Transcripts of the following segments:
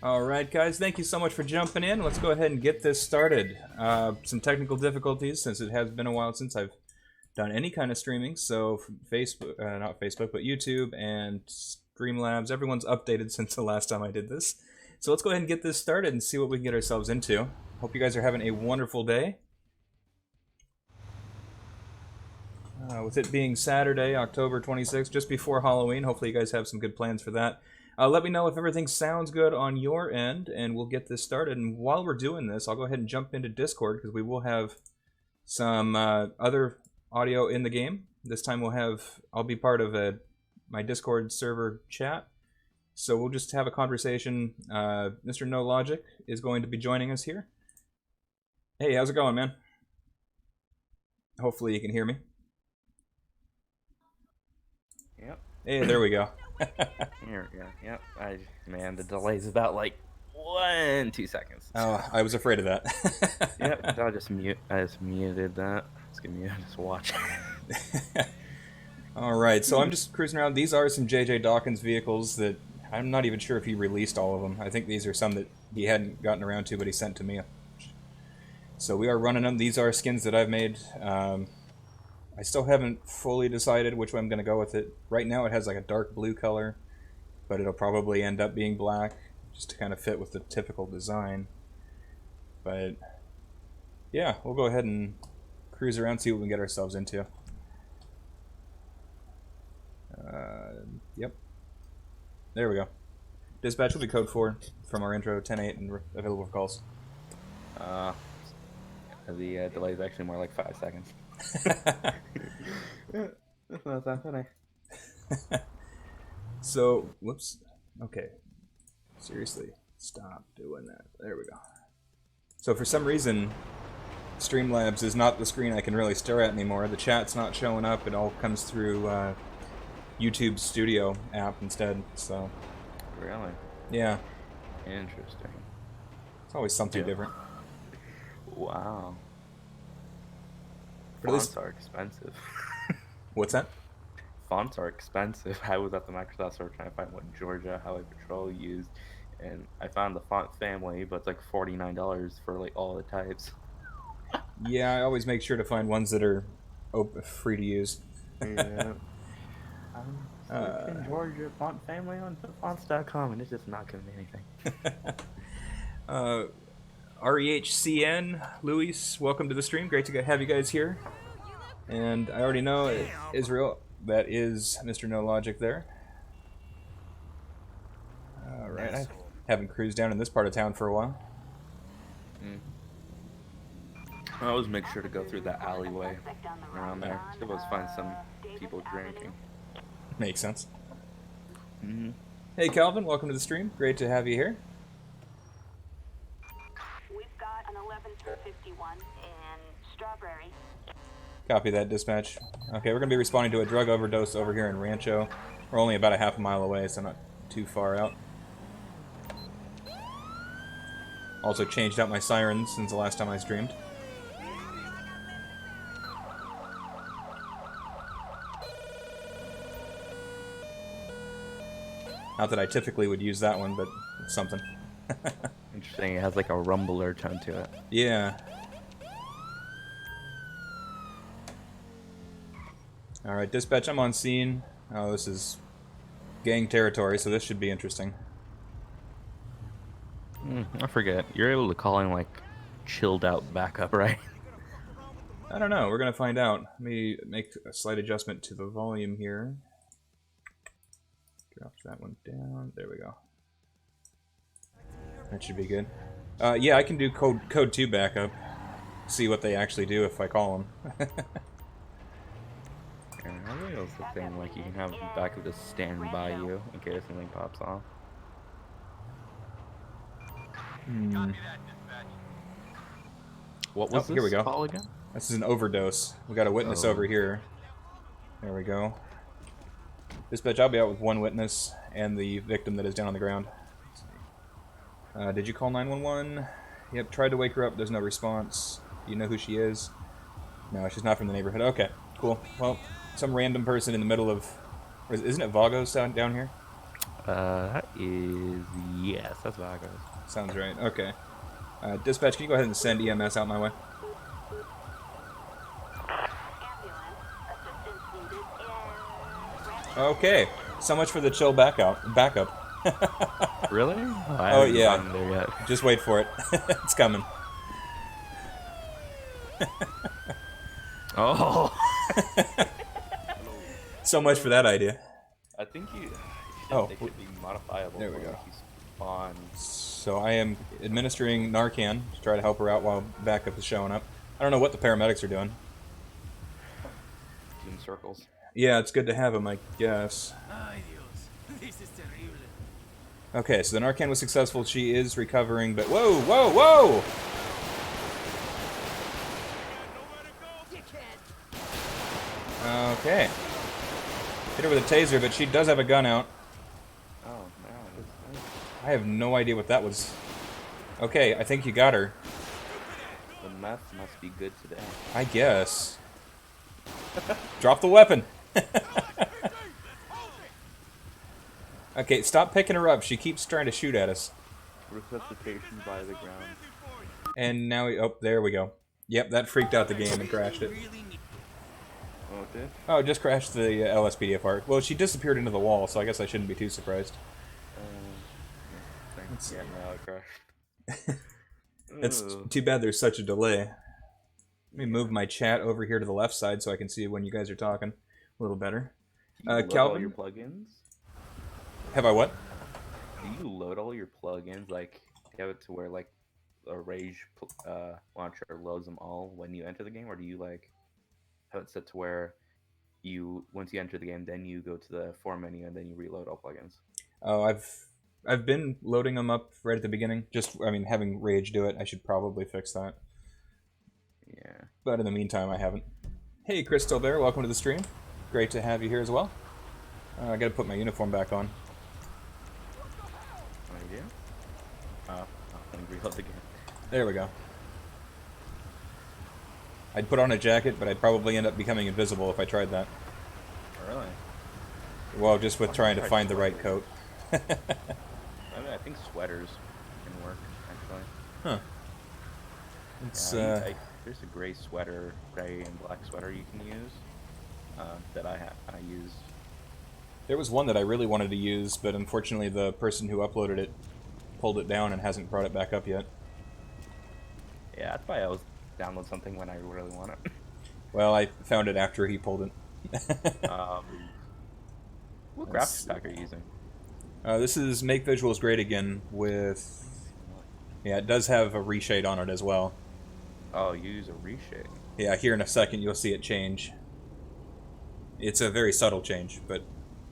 Alright guys, thank you so much for jumping in. Let's go ahead and get this started. Some technical difficulties since it has been a while since I've done any kind of streaming, so Facebook, not Facebook, but YouTube and Streamlabs, everyone's updated since the last time I did this. So let's go ahead and get this started and see what we can get ourselves into. Hope you guys are having a wonderful day. With it being Saturday, October 26th, just before Halloween, hopefully you guys have some good plans for that. Let me know if everything sounds good on your end, and we'll get this started. And while we're doing this, I'll go ahead and jump into Discord, because we will have some other audio in the game. This time I'll be part of my Discord server chat. So we'll just have a conversation. NrNoLogic is going to be joining us here. Hey, how's it going, man? Hopefully you can hear me. Yep. Hey, there we go. Here we go. Yep. Man, the delay's about like 2 seconds. Oh, I was afraid of that. Yep. I just muted that. Just watch. All right. So I'm just cruising around. These are some JJ Dawkins vehicles that I'm not even sure if he released all of them. I think these are some that he hadn't gotten around to, but he sent to me. So we are running them. These are skins that I've made. I still haven't fully decided which way I'm going to go with it. Right now it has like a dark blue color, but it'll probably end up being black, just to kind of fit with the typical design. But yeah, we'll go ahead and cruise around, see what we can get ourselves into. Yep. There we go. Dispatch will be code 4 from our intro, 10-8, and available for calls. The delay is actually more like 5 seconds. That's not that funny. So, whoops. Okay. Seriously, stop doing that. There we go. So for some reason, Streamlabs is not the screen I can really stare at anymore. The chat's not showing up. It all comes through YouTube Studio app instead. So. Really? Yeah. Interesting. It's always something different. Wow. But Fonts are expensive. What's that? Fonts are expensive. I was at the Microsoft store trying to find what Georgia Highway Patrol used, and I found the font family, but it's like $49 for like all the types. Yeah, I always make sure to find ones that are free to use. Yeah. I'm searching Georgia font family on fonts.com, and it's just not giving me anything. REHCN, Luis, welcome to the stream. Great to have you guys here. And I already know Israel, that is NrNoLogic there. Alright, I haven't cruised down in this part of town for a while. I always make sure to go through that alleyway around there. So let's find some people drinking. Makes sense. Hey Calvin, welcome to the stream. Great to have you here. Got an 11-51 and Strawberry. Copy that, dispatch. Okay, we're going to be responding to a drug overdose over here in Rancho. We're only about a half a mile away, so not too far out. Also changed out my sirens since the last time I streamed. Not that I typically would use that one, but it's something. Interesting, it has like a rumbler tone to it. Yeah. Alright, dispatch, I'm on scene. Oh, this is gang territory, so this should be interesting. I forget. You're able to call in like chilled out backup, right? I don't know, we're gonna find out. Let me make a slight adjustment to the volume here. Drop that one down. There we go. That should be good. Yeah, I can do code 2 backup. See what they actually do if I call them. Maybe it was the thing like you can have backup just stand by you in case something pops off. What was here we this go. call again? This is an overdose. We got a witness Oh. over here. There we go. Dispatch, I'll be out with one witness and the victim that is down on the ground. Did you call 911? Yep, tried to wake her up. There's no response. Do you know who she is? No, she's not from the neighborhood. Okay, cool. Well, some random person in the middle of... Isn't it Vagos down here? That is... Yes, that's Vagos. Sounds right. Okay. Dispatch, can you go ahead and send EMS out my way? Ambulance. Assistance needed in... Okay. So much for the chill backup. Really? I Oh, haven't yeah. gotten there yet. Just wait for it. It's coming. Oh! So much for that idea. I think you... Oh, they could be modifiable. there we for go. like you spawn. So I am administering Narcan to try to help her out while backup is showing up. I don't know what the paramedics are doing. Doing circles. Yeah, it's good to have them, I guess. Okay, so the Narcan was successful. She is recovering, but whoa, whoa, whoa! Okay. Hit her with a taser, but she does have a gun out. Oh, man. I have no idea what that was. Okay, I think you got her. The meth must be good today. I guess. Drop the weapon! Okay, stop picking her up. She keeps trying to shoot at us. Resuscitation by the ground. And now, oh, there we go. Yep, that freaked out the game and crashed it. Oh, it did? Oh, it just crashed the LSPDFR. Well, she disappeared into the wall, so I guess I shouldn't be too surprised. Thanks. Yeah, now it crashed. It's Ugh. too bad there's such a delay. Let me move my chat over here to the left side so I can see when you guys are talking a little better. Do you load all Calvin? your plugins? Have I what? Do you load all your plugins? Like, have it to where, like, a Rage launcher loads them all when you enter the game? Or do you, like, have it set to where you, once you enter the game, then you go to the form menu and then you reload all plugins? Oh, I've been loading them up right at the beginning. Just, I mean, having Rage do it, I should probably fix that. Yeah. But in the meantime, I haven't. Hey, Crystal Bear, welcome to the stream. Great to have you here as well. I gotta put my uniform back on. Oh, yeah? Oh, let me reload the game. There we go. I'd put on a jacket, but I'd probably end up becoming invisible if I tried that. Really? Well, just with trying to find the right coat. I mean, I think sweaters can work, actually. Huh. It's, Yeah, there's a gray sweater, gray and black sweater you can use that I used. There was one that I really wanted to use, but unfortunately the person who uploaded it pulled it down and hasn't brought it back up yet. Yeah, that's why I always download something when I really want it. Well, I found it after he pulled it. What Let's graphics pack are you using? This is Make Visuals Great Again with... Yeah, it does have a reshade on it as well. Oh, you use a reshade. Yeah, here in a second you'll see it change. It's a very subtle change, but...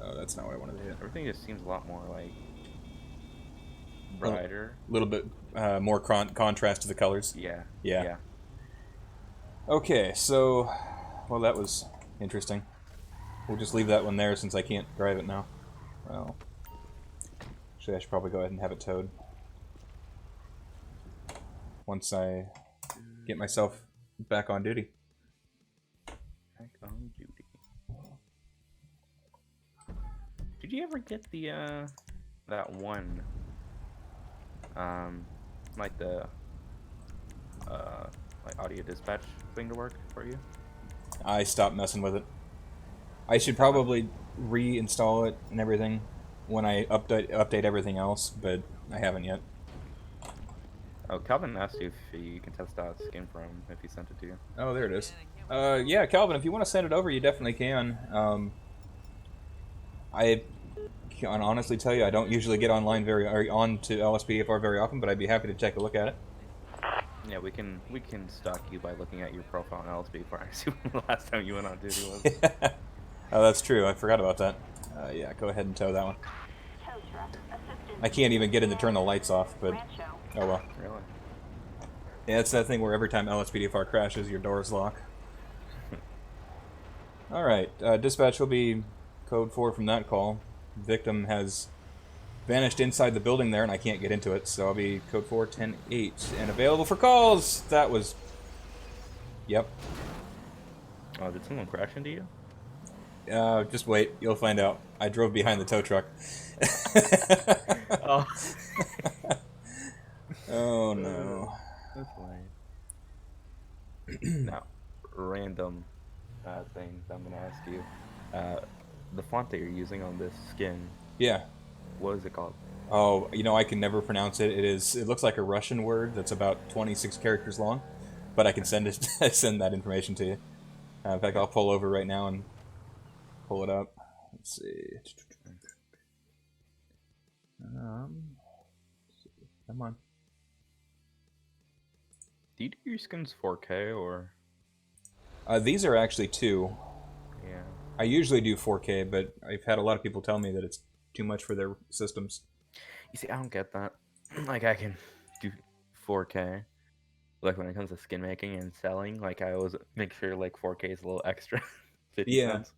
Oh, that's not what I wanted to do. Everything just seems a lot more, like, brighter. A little bit more contrast to the colors. Yeah. Yeah. Okay, so... Well, that was interesting. We'll just leave that one there since I can't drive it now. Well... Actually, I should probably go ahead and have it towed. Once I get myself back on duty. Back on duty. Did you ever get the, that one, like the, like audio dispatch thing to work for you? I stopped messing with it. I should probably reinstall it and everything when I update everything else, but I haven't yet. Oh, Calvin asked you if you can test out skin for him if he sent it to you. Oh, there it is. Yeah, Calvin, if you want to send it over, you definitely can. I can honestly tell you, I don't usually get online or onto LSPDFR very often, but I'd be happy to take a look at it. Yeah, we can stalk you by looking at your profile on LSPDFR and see when the last time you went on duty was. Oh, that's true. I forgot about that. Yeah, go ahead and tow that one. Tow truck. Assistance I can't even get in to turn the lights off, but Rancho. oh well. Really? Yeah, it's that thing where every time LSPDFR crashes, your doors lock. Alright, dispatch will be code 4 from that call. Victim has vanished inside the building there, and I can't get into it, so I'll be code 4, 10-8, and available for calls! That was... Yep. Oh, did someone crash into you? Just wait, you'll find out. I drove behind the tow truck. Oh. Oh no. That's funny. Now, random things I'm gonna ask you. The font that you're using on this skin, Yeah. what is it called? Oh, you know, I can never pronounce it. It looks like a Russian word that's about 26 characters long, but I can send that information to you. In fact, I'll pull over right now and pull it up. Let's see. Come on. Do you do your skins 4K or? These are actually 2. Yeah. I usually do 4K, but I've had a lot of people tell me that it's too much for their systems. You see, I don't get that. Like, I can do 4K. Like, when it comes to skin making and selling, like, I always make sure, like, 4K is a little extra. 50 Yeah. cents.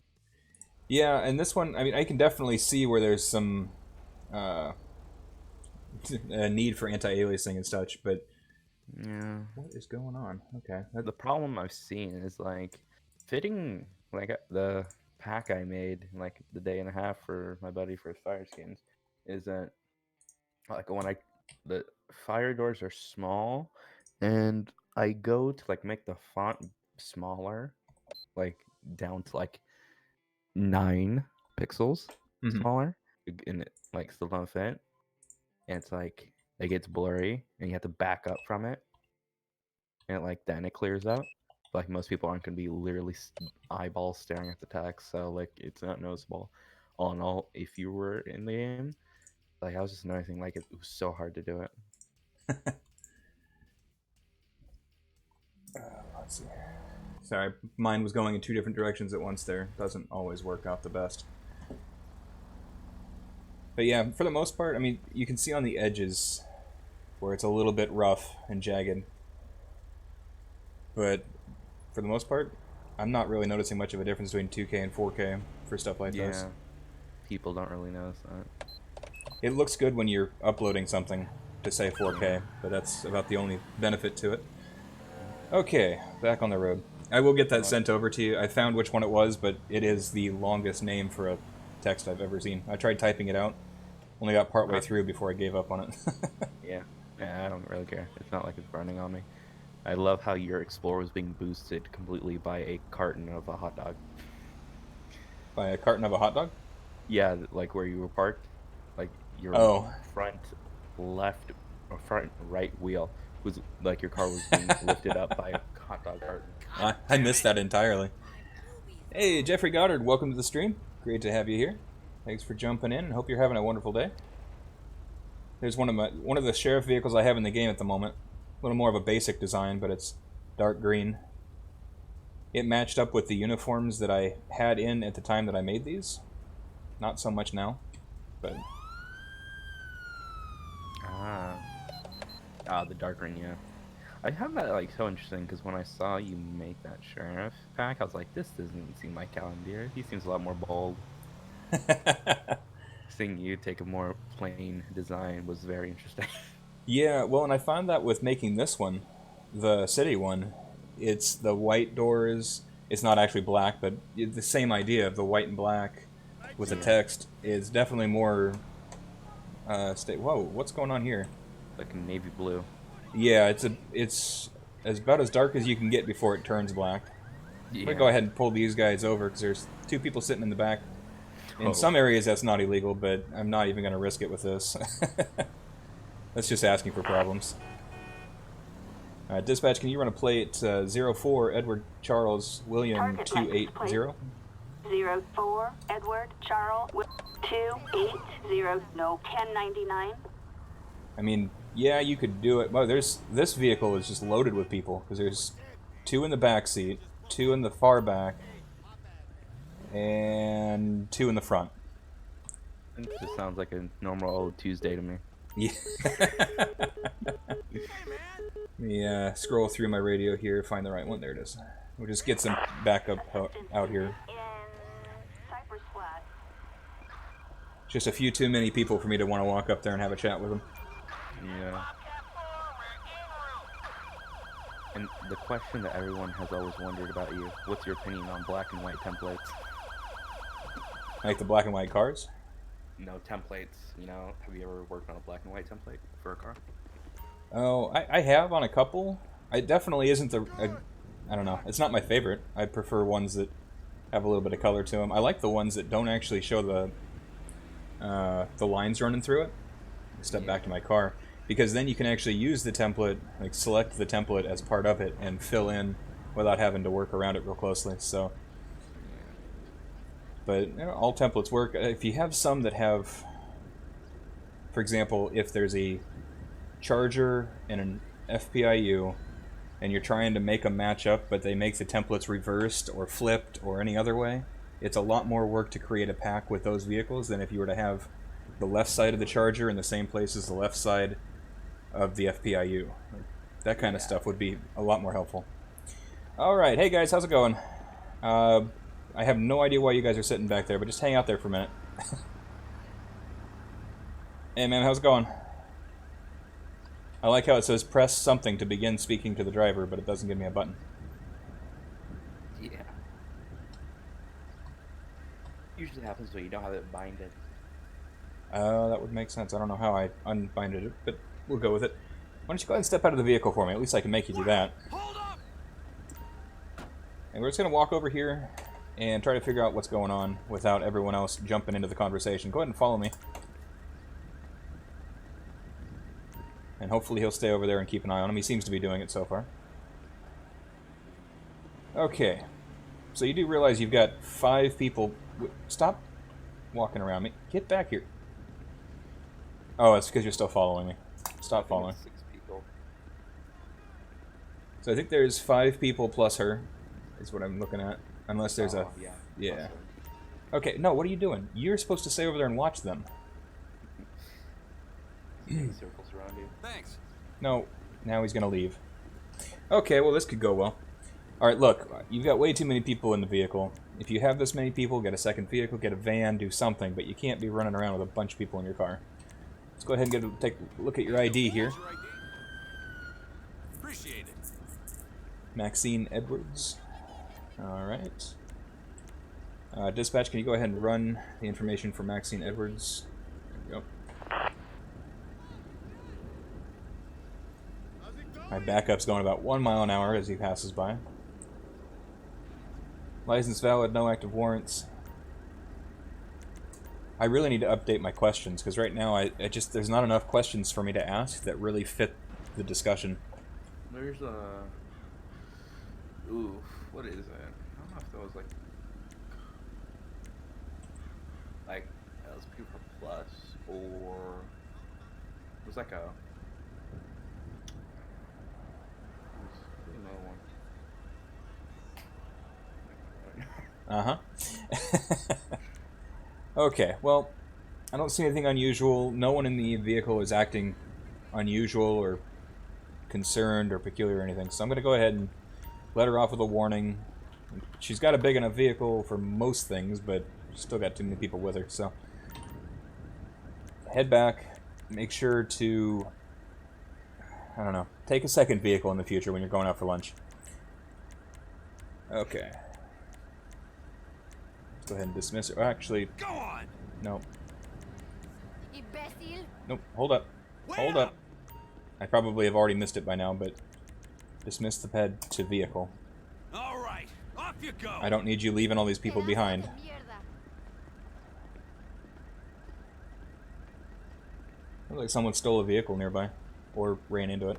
Yeah, and this one, I mean, I can definitely see where there's some a need for anti-aliasing and such, but Yeah. what is going on? Okay. The problem I've seen is, like, fitting, like, the pack I made, like, the day and a half for my buddy for his fire skins, is that, like, the fire doors are small, and I go to, like, make the font smaller, like, down to, like, 9 pixels Mhm. smaller, and it, like, still don't fit, and it's, like, it gets blurry, and you have to back up from it, and, like, then it clears out. Like, most people aren't going to be literally eyeballs staring at the text, so, like, it's not noticeable. All in all, if you were in the game, like, I was just noticing, like, it was so hard to do it. Let's see. Sorry, mine was going in 2 different directions at once there. Doesn't always work out the best. But yeah, for the most part, I mean, you can see on the edges where it's a little bit rough and jagged. But for the most part, I'm not really noticing much of a difference between 2K and 4K for stuff like this. People don't really notice that. It looks good when you're uploading something to say 4K, but that's about the only benefit to it. Okay, back on the road. I will get that sent over to you. I found which one it was, but it is the longest name for a text I've ever seen. I tried typing it out, only got partway through before I gave up on it. Yeah, I don't really care. It's not like it's burning on me. I love how your Explorer was being boosted completely by a carton of a hot dog. By a carton of a hot dog? Yeah, like where you were parked. Like your front left or front right wheel was like your car was being lifted up by a hot dog carton. I missed that entirely. Hey, Jeffrey Goddard, welcome to the stream. Great to have you here. Thanks for jumping in, and hope you're having a wonderful day. There's one of the sheriff vehicles I have in the game at the moment. A little more of a basic design, but it's dark green. It matched up with the uniforms that I had in at the time that I made these. Not so much now, but... The dark green, yeah. I have that, like, so interesting, because when I saw you make that sheriff pack, I was like, this doesn't seem like Calendir. He seems a lot more bold. Seeing you take a more plain design was very interesting. Yeah, well, and I found that with making this one, the city one, it's the white doors. It's not actually black, but the same idea of the white and black with the text is definitely more... Whoa, what's going on here? Like navy blue. Yeah, it's about as dark as you can get before it turns black. Yeah. I'm gonna go ahead and pull these guys over because there's 2 people sitting in the back. In some areas that's not illegal, but I'm not even gonna risk it with this. That's just asking for problems. Alright, dispatch, can you run a plate 04 Edward Charles William 280? 04 Edward Charles 280, no 1099. I mean, yeah, you could do it. Well, this vehicle is just loaded with people because there's 2 in the back seat, 2 in the far back, and 2 in the front. It just sounds like a normal old Tuesday to me. Yeah. Let me scroll through my radio here, find the right one. There it is. We'll just get some backup out here. Cypress Flat. Just a few too many people for me to want to walk up there and have a chat with them. Yeah. And the question that everyone has always wondered about you, what's your opinion on black and white templates? Like the black and white cars? No, templates, you know, have you ever worked on a black and white template for a car? Oh, I have on a couple. It definitely isn't I don't know. It's not my favorite. I prefer ones that have a little bit of color to them. I like the ones that don't actually show the lines running through it. Step back to my car. Because then you can actually use the template, like select the template as part of it and fill in without having to work around it real closely. So, but you know, all templates work. If you have some that have, for example, if there's a charger and an FPIU and you're trying to make them match up, but they make the templates reversed or flipped or any other way, it's a lot more work to create a pack with those vehicles than if you were to have the left side of the charger in the same place as the left side of the FPIU. That kind of stuff would be a lot more helpful. Alright, hey guys, how's it going? I have no idea why you guys are sitting back there, but just hang out there for a minute. Hey man, how's it going? I like how it says press something to begin speaking to the driver, but it doesn't give me a button. Yeah. Usually happens when you don't have it binded. That would make sense. I don't know how I unbinded it, but we'll go with it. Why don't you go ahead and step out of the vehicle for me? At least I can make you do that. Hold up! And we're just going to walk over here and try to figure out what's going on without everyone else jumping into the conversation. Go ahead and follow me. And hopefully he'll stay over there and keep an eye on him. He seems to be doing it so far. Okay. So you do realize you've got 5 people... Stop walking around me. Get back here. Oh, it's because you're still following me. Stop following. 6 people. So I think there's 5 people plus her, is what I'm looking at. Unless there's a... Yeah. Yeah. Okay, no, what are you doing? You're supposed to stay over there and watch them. Circles around you. Thanks. No, now he's going to leave. Okay, well this could go well. Alright, look, you've got way too many people in the vehicle. If you have this many people, get a second vehicle, get a van, do something, but you can't be running around with a bunch of people in your car. Let's go ahead and take a look at your ID here. Appreciate it. Maxine Edwards. Alright. Dispatch, can you go ahead and run the information for Maxine Edwards? There we go. My backup's going about 1 mile an hour as he passes by. License valid, no active warrants. I really need to update my questions, because right now there's not enough questions for me to ask that really fit the discussion. There's a... Ooh, what is it? I don't know if that was like LSPDFR Plus, or it was like a... Another one. Uh-huh. Okay, well, I don't see anything unusual. No one in the vehicle is acting unusual or concerned or peculiar or anything, so I'm going to go ahead and let her off with a warning. She's got a big enough vehicle for most things, but she's still got too many people with her, so... Head back. Make sure to... I don't know. Take a second vehicle in the future when you're going out for lunch. Okay. Let's go ahead and dismiss her. Oh, actually... Go on! No. Imbecile. Nope. Hold up. Hold up. I probably have already missed it by now, but... Dismiss the ped to vehicle. Alright, off you go! I don't need you leaving all these people behind. Looks like someone stole a vehicle nearby. Or ran into it.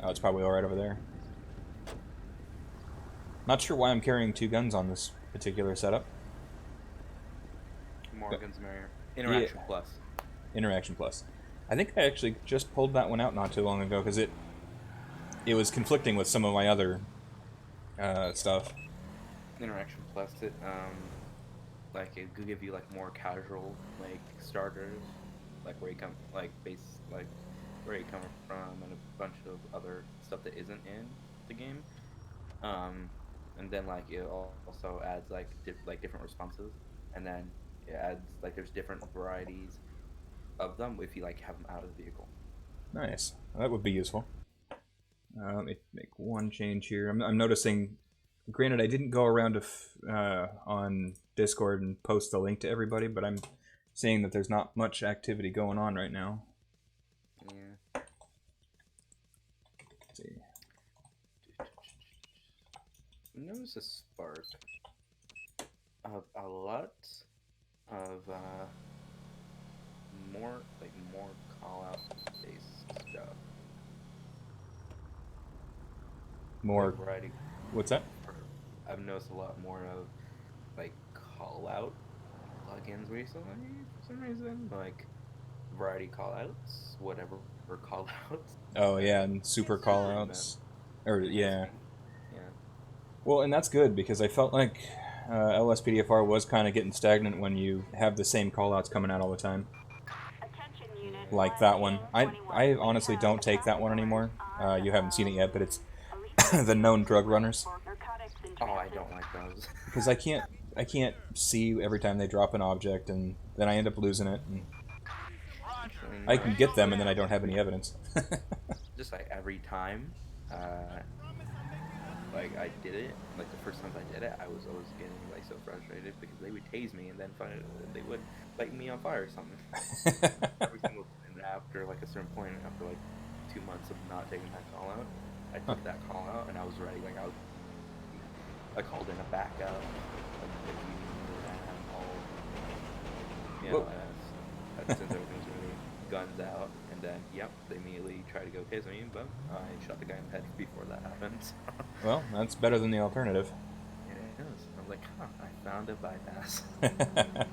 Oh, it's probably alright over there. Not sure why I'm carrying 2 guns on this particular setup. More guns the merrier. Interaction Plus. Interaction Plus. I think I actually just pulled that one out not too long ago, because it was conflicting with some of my other stuff. Interaction Plus, like it could give you like more casual like starters, like where you come like base like where you come from and a bunch of other stuff that isn't in the game. Um, and then like it also adds like different responses, and then it adds like there's different varieties of them if you like have them out of the vehicle. Nice. That would be useful. Let me make one change here. I'm noticing. Granted, I didn't go around to on Discord and post the link to everybody, but I'm seeing that there's not much activity going on right now. Yeah. Let's see. Notice a spark of a lot of more call out based stuff. More. Like variety. What's that? I've noticed a lot more of like call out plugins recently for some reason, like variety call outs, whatever for call outs. Oh yeah, and super callouts. Or yeah. Yeah. Well, and that's good because I felt like LSPDFR was kind of getting stagnant when you have the same callouts coming out all the time. Attention unit. Like that one. I honestly don't take that one anymore. You haven't seen it yet, but it's the known drug runners. Oh, I don't like those. Because I can't see every time they drop an object, and then I end up losing it. And I can get them, and then I don't have any evidence. Just like every time, like I did it, like the first times I did it, I was always getting like so frustrated because they would tase me and then they would light me on fire or something. Every single and after like a certain point, after like 2 months of not taking that call out, I took that call out and I was ready. Like I called in a backup, like since everything's really guns out, and then yep, they immediately try to go tase me, but I shot the guy in the head before that happened. Well, that's better than the alternative. It is. I was like, huh, I found a bypass. Citizens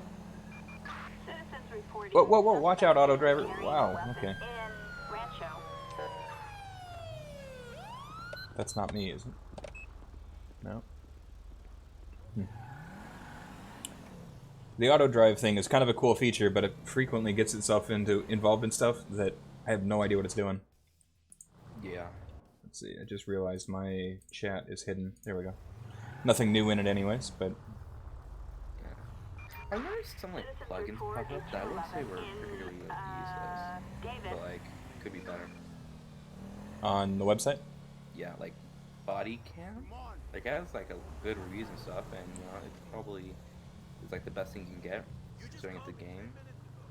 reporting. Whoa, watch out, auto driver. Wow, okay. In Rancho. That's not me, is it? No. The auto drive thing is kind of a cool feature, but it frequently gets itself involved in stuff that I have no idea what it's doing. Yeah. Let's see, I just realized my chat is hidden. There we go. Nothing new in it anyways, but... Yeah. I noticed some like plugins pop up that I wouldn't say were particularly useless, but like could be better. On the website? Yeah, like body cam. Like it has like a good reviews and stuff, and you know it's probably like the best thing you can get considering it's a game.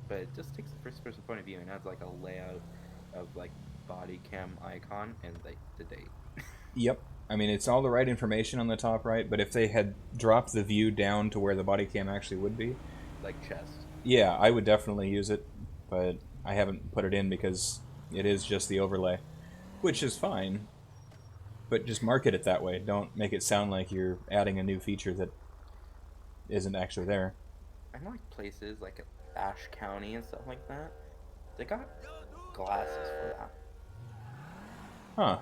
But it just takes the first person point of view and adds like a layout of like body cam icon and like the date. Yep. I mean, it's all the right information on the top right, but if they had dropped the view down to where the body cam actually would be... Like chest. Yeah, I would definitely use it, but I haven't put it in because it is just the overlay. Which is fine, but just market it that way. Don't make it sound like you're adding a new feature that isn't actually there. I know like places like Ash County and stuff like that, they got glasses for that. Huh.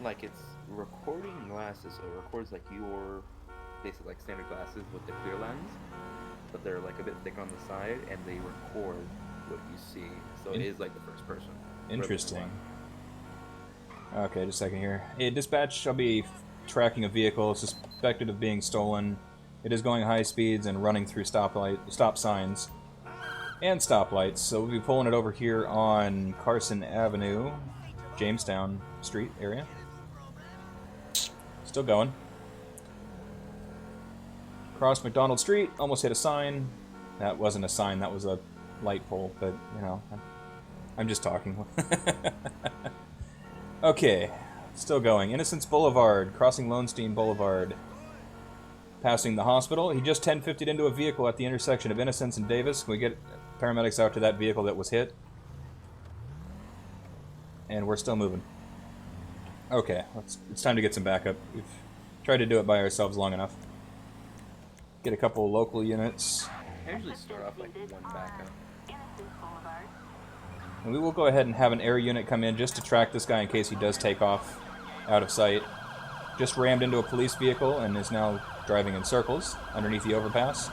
Like it's recording glasses, so it records like your basically like standard glasses with the clear lens, but they're like a bit thicker on the side, and they record what you see. So it is like the first person. Interesting. Okay, just a second here. Hey, dispatch, shall be tracking a vehicle suspected of being stolen. It is going high speeds and running through stop signs and stoplights. So we'll be pulling it over here on Carson Avenue, Jamestown Street area. Still going. Cross McDonald Street, almost hit a sign. That wasn't a sign, that was a light pole, but, you know, I'm just talking. Okay, still going. Innocence Boulevard, crossing Lonestein Boulevard. Passing the hospital. He just 1050'd into a vehicle at the intersection of Innocence and Davis. Can we get paramedics out to that vehicle that was hit? And we're still moving. Okay, it's time to get some backup. We've tried to do it by ourselves long enough. Get a couple local units. I usually start off like one backup. And we will go ahead and have an air unit come in just to track this guy in case he does take off out of sight. Just rammed into a police vehicle and is now driving in circles underneath the overpass.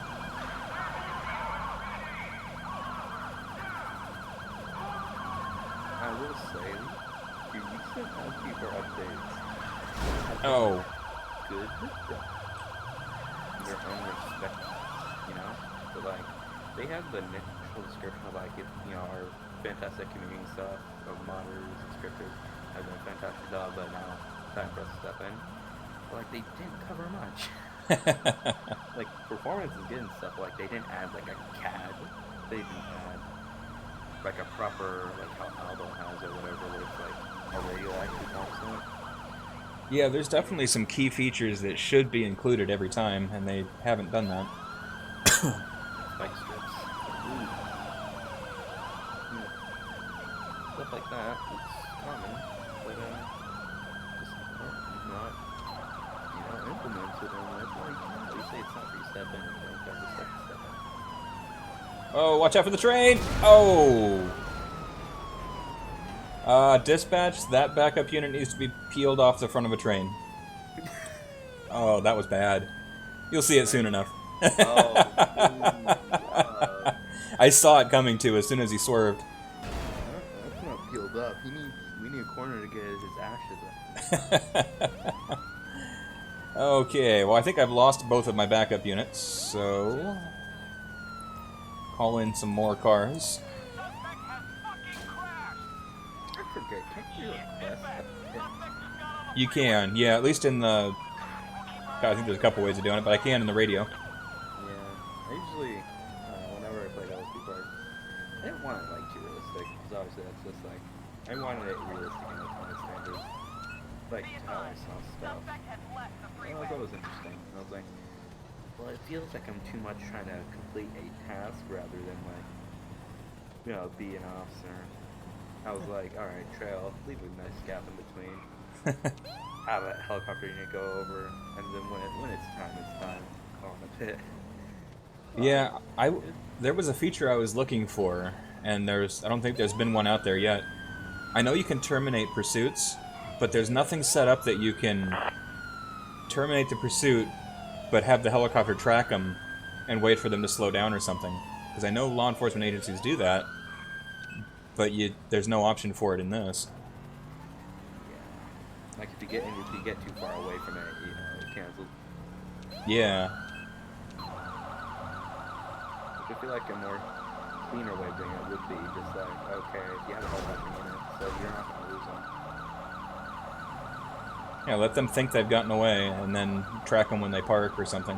Oh. good in their own respect, you know? But like, they have the initial description of like, if, you know, our fantastic community stuff of modders and scripters have done a fantastic job, but now time for us to step in. But like, they didn't cover much. Like, performance is good and stuff, but like, they didn't add like a CAD. They didn't add like a proper, like how Aldo has or whatever, where it's like a radio actually talks to it. Yeah, there's definitely some key features that should be included every time, and they haven't done that. Spike strips. Ooh. Stuff like that. It's common, but just not, you know, implemented on it. Like, they say it's not for you to step in, and then you just step in. Oh, watch out for the train! Oh! Dispatch, that backup unit needs to be peeled off the front of a train. Oh, that was bad. You'll see it soon enough. I saw it coming too as soon as he swerved. That's not peeled up. We need a corner to get his ashes up. Okay, well I think I've lost both of my backup units, so... call in some more cars. I forget, can't you request that? You can, yeah, at least in the... I think there's a couple ways of doing it, but I can in the radio. Yeah, I usually, whenever I played LSP cards, I didn't want it like too realistic, because obviously that's just like, I wanted it realistic in my standards, like how I saw stuff. Well, that was interesting. I was like, well, it feels like I'm too much trying to complete a task rather than like, you know, be an officer. I was like, alright, trail, leave a nice gap in between. Have a helicopter unit go over, and then when it's time, call in the pit. Yeah, there was a feature I was looking for, and I don't think there's been one out there yet. I know you can terminate pursuits, but there's nothing set up that you can terminate the pursuit, but have the helicopter track them and wait for them to slow down or something. Because I know law enforcement agencies do that, but there's no option for it in this. Like if you get too far away from it, you know, it cancels. Yeah. Which I feel like a more cleaner way of doing it would be just like, okay, you have a helicopter unit, so you're not going to lose them. Yeah, let them think they've gotten away, and then track them when they park or something.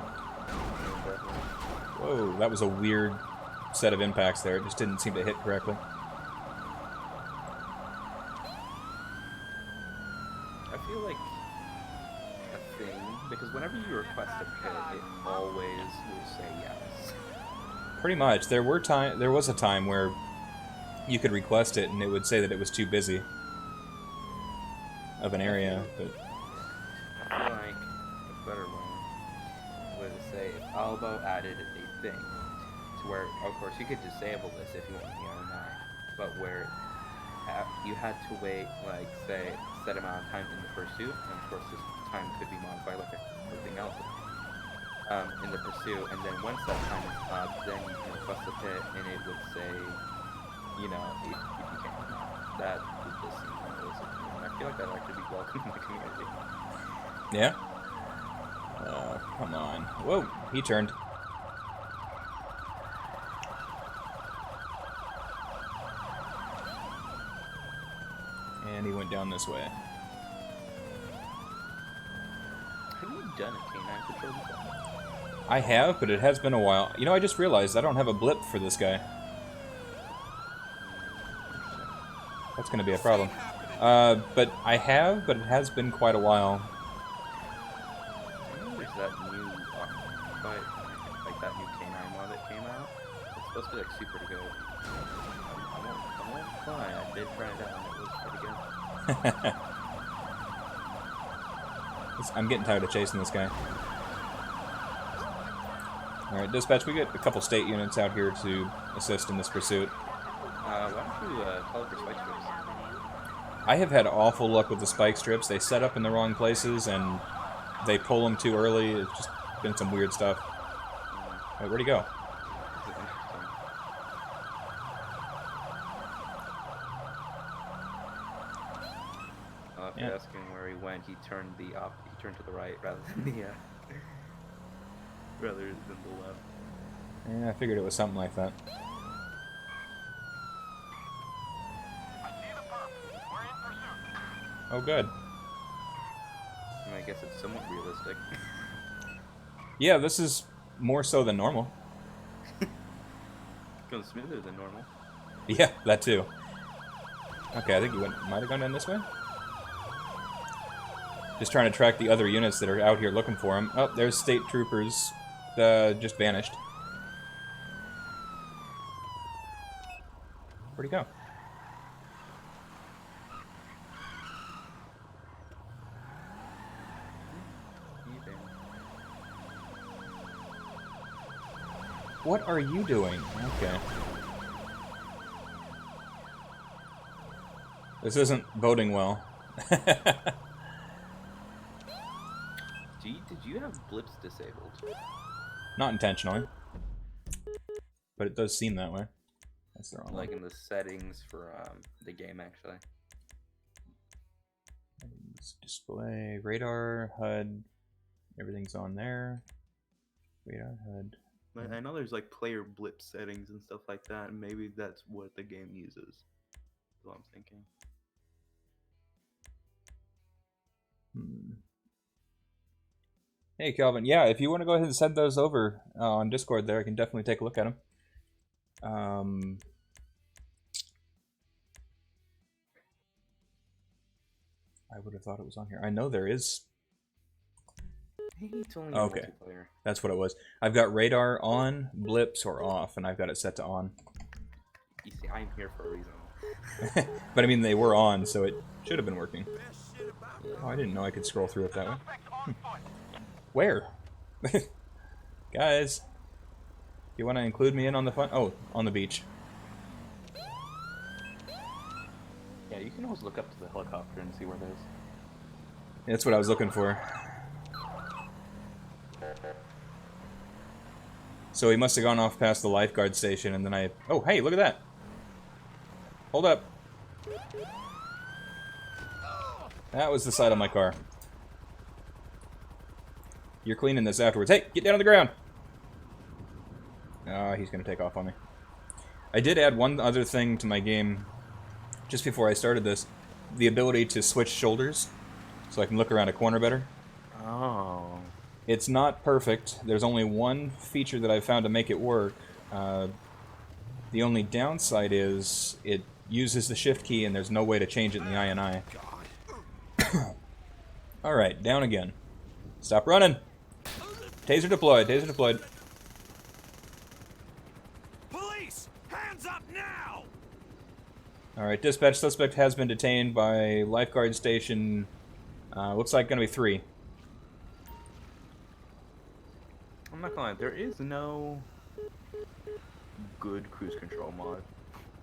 Whoa, that was a weird set of impacts there. It just didn't seem to hit correctly. I feel like a thing, because whenever you request a pit, it always will say yes. Pretty much. There was a time where you could request it, and it would say that it was too busy of an area, but... I feel like a better one would say if Albo added a thing to where, of course, you could disable this if you want, you know, not, but where you had to wait, like, say, a set amount of time in the pursuit, and of course this time could be modified like everything else in the pursuit, and then once that time is up, then you can request the pit, and it would say, you know, if you can. That would just seem realistic. And I feel like that would actually be welcome in the community. Yeah? Come on. Whoa, he turned. And he went down this way. Have you done a canine patrol before? I have, but it has been a while. You know, I just realized I don't have a blip for this guy. That's going to be a problem. But I have, but it has been quite a while. I know there's that new, like that new canine mod that came out. It's supposed to be like super good. I won't lie, I did try it out and it was pretty good. I'm getting tired of chasing this guy. Alright, dispatch, we get a couple state units out here to assist in this pursuit. Why don't you call for spike strips? I have had awful luck with the spike strips. They set up in the wrong places and they pull them too early. It's just been some weird stuff. Wait, where'd he go? This is interesting. If you're asking where he went, when he turned he turned to the right rather than the rather than the left. Yeah, I figured it was something like that. Oh, good. I mean, I guess it's somewhat realistic. Yeah, this is more so than normal. Going smoother than normal. Yeah, that too. Okay, I think you might have gone down this way. Just trying to track the other units that are out here looking for him. Oh, there's state troopers. Just vanished. Where'd he go? What are you doing? Okay. This isn't boding well. Did you have blips disabled? Not intentionally. But it does seem that way. That's the wrong Like one. in the settings for the game, actually. Display, radar, HUD, everything's on there. Radar, HUD. I know there's like player blip settings and stuff like that, and maybe that's what the game uses. That's what I'm thinking. Hey, Calvin. Yeah, if you want to go ahead and send those over on Discord there, I can definitely take a look at them. I would have thought it was on here. I know there is. It's only Okay. multiplayer. That's what it was. I've got radar on, blips, or off, and I've got it set to on. You see, I'm here for a reason. But I mean, they were on, so it should have been working. Oh, I didn't know I could scroll through it that way. Where? Guys, you want to include me in on the fun? Oh, on the beach. Yeah, you can always look up to the helicopter and see where there's. That's what I was looking for. So he must have gone off past the lifeguard station, and then I... Oh, hey, look at that! Hold up. That was the side of my car. You're cleaning this afterwards. Hey, get down on the ground! Ah, he's gonna take off on me. I did add one other thing to my game just before I started this. The ability to switch shoulders, so I can look around a corner better. Oh. It's not perfect. There's only one feature that I've found to make it work. The only downside is it uses the shift key and there's no way to change it in the INI. Alright, down again. Stop running! Taser deployed, taser deployed. Police! Hands up now! Alright, dispatch suspect has been detained by lifeguard station. Looks like gonna be 3. I'm not gonna lie, there is no good cruise control mod.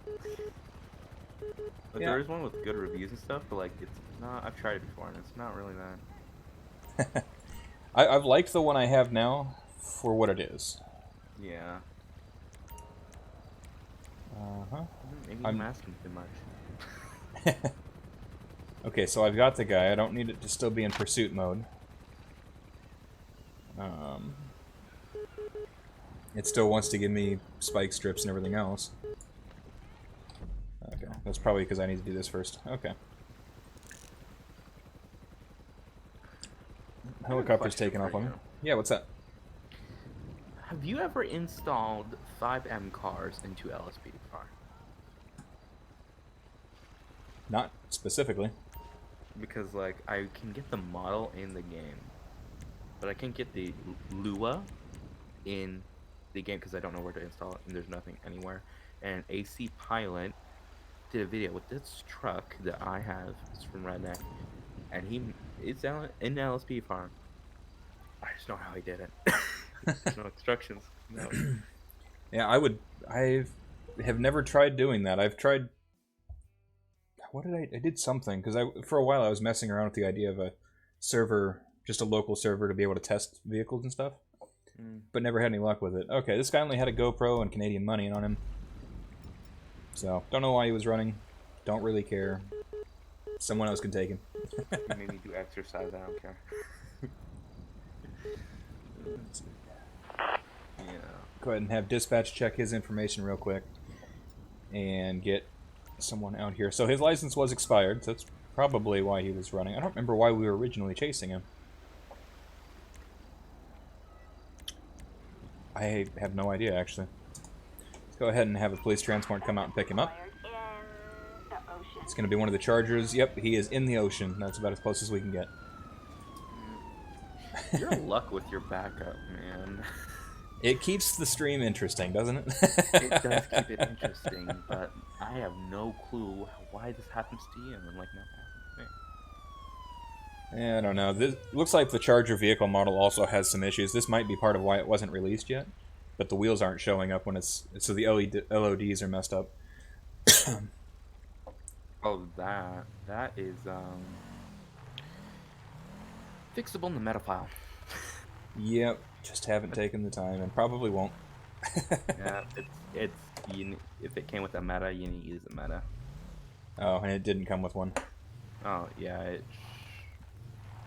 Like, Yeah. there is one with good reviews and stuff, but like it's not. I've tried it before, and it's not really that. I've liked the one I have now for what it is. Yeah. Maybe I'm- I'm asking too much. Okay, so I've got the guy. I don't need it to still be in pursuit mode. It still wants to give me spike strips and everything else. Okay, that's probably because I need to do this first. Okay. Helicopter's taking off on me. Yeah, what's that? Have you ever installed 5M cars into LSPDFR? Not specifically. Because like I can get the model in the game, but I can't get the Lua in the game because I don't know where to install it and there's nothing anywhere. And AC Pilot did a video with this truck that I have. It's from Redneck, and it's in LSPDFR. I just know how he did it. There's no instructions. No. Yeah, I have never tried doing that. I've tried. What did I did something because for a while I was messing around with the idea of a server, just a local server to be able to test vehicles and stuff, but never had any luck with it. Okay, this guy only had a GoPro and Canadian money on him, so don't know why he was running. Don't really care. Someone else can take him. You made me do exercise. I don't care. Yeah. Go ahead and have dispatch check his information real quick. And get someone out here. So his license was expired, so that's probably why he was running. I don't remember why we were originally chasing him. I have no idea, actually. Let's go ahead and have a police transport come out and pick him up. In the ocean. It's going to be one of the Chargers. Yep, he is in the ocean. That's about as close as we can get. You're in luck with your backup, man. It keeps the stream interesting, doesn't it? It does keep it interesting, but I have no clue why this happens to you and like never happens to me. Yeah, I don't know. This looks like the Charger vehicle model also has some issues. This might be part of why it wasn't released yet, but the wheels aren't showing up when it's so the LODs are messed up. Oh, that is fixable in the meta file. Yep, just haven't taken the time and probably won't. Yeah, if it came with a meta, you need to use the meta. Oh, and it didn't come with one. Oh yeah.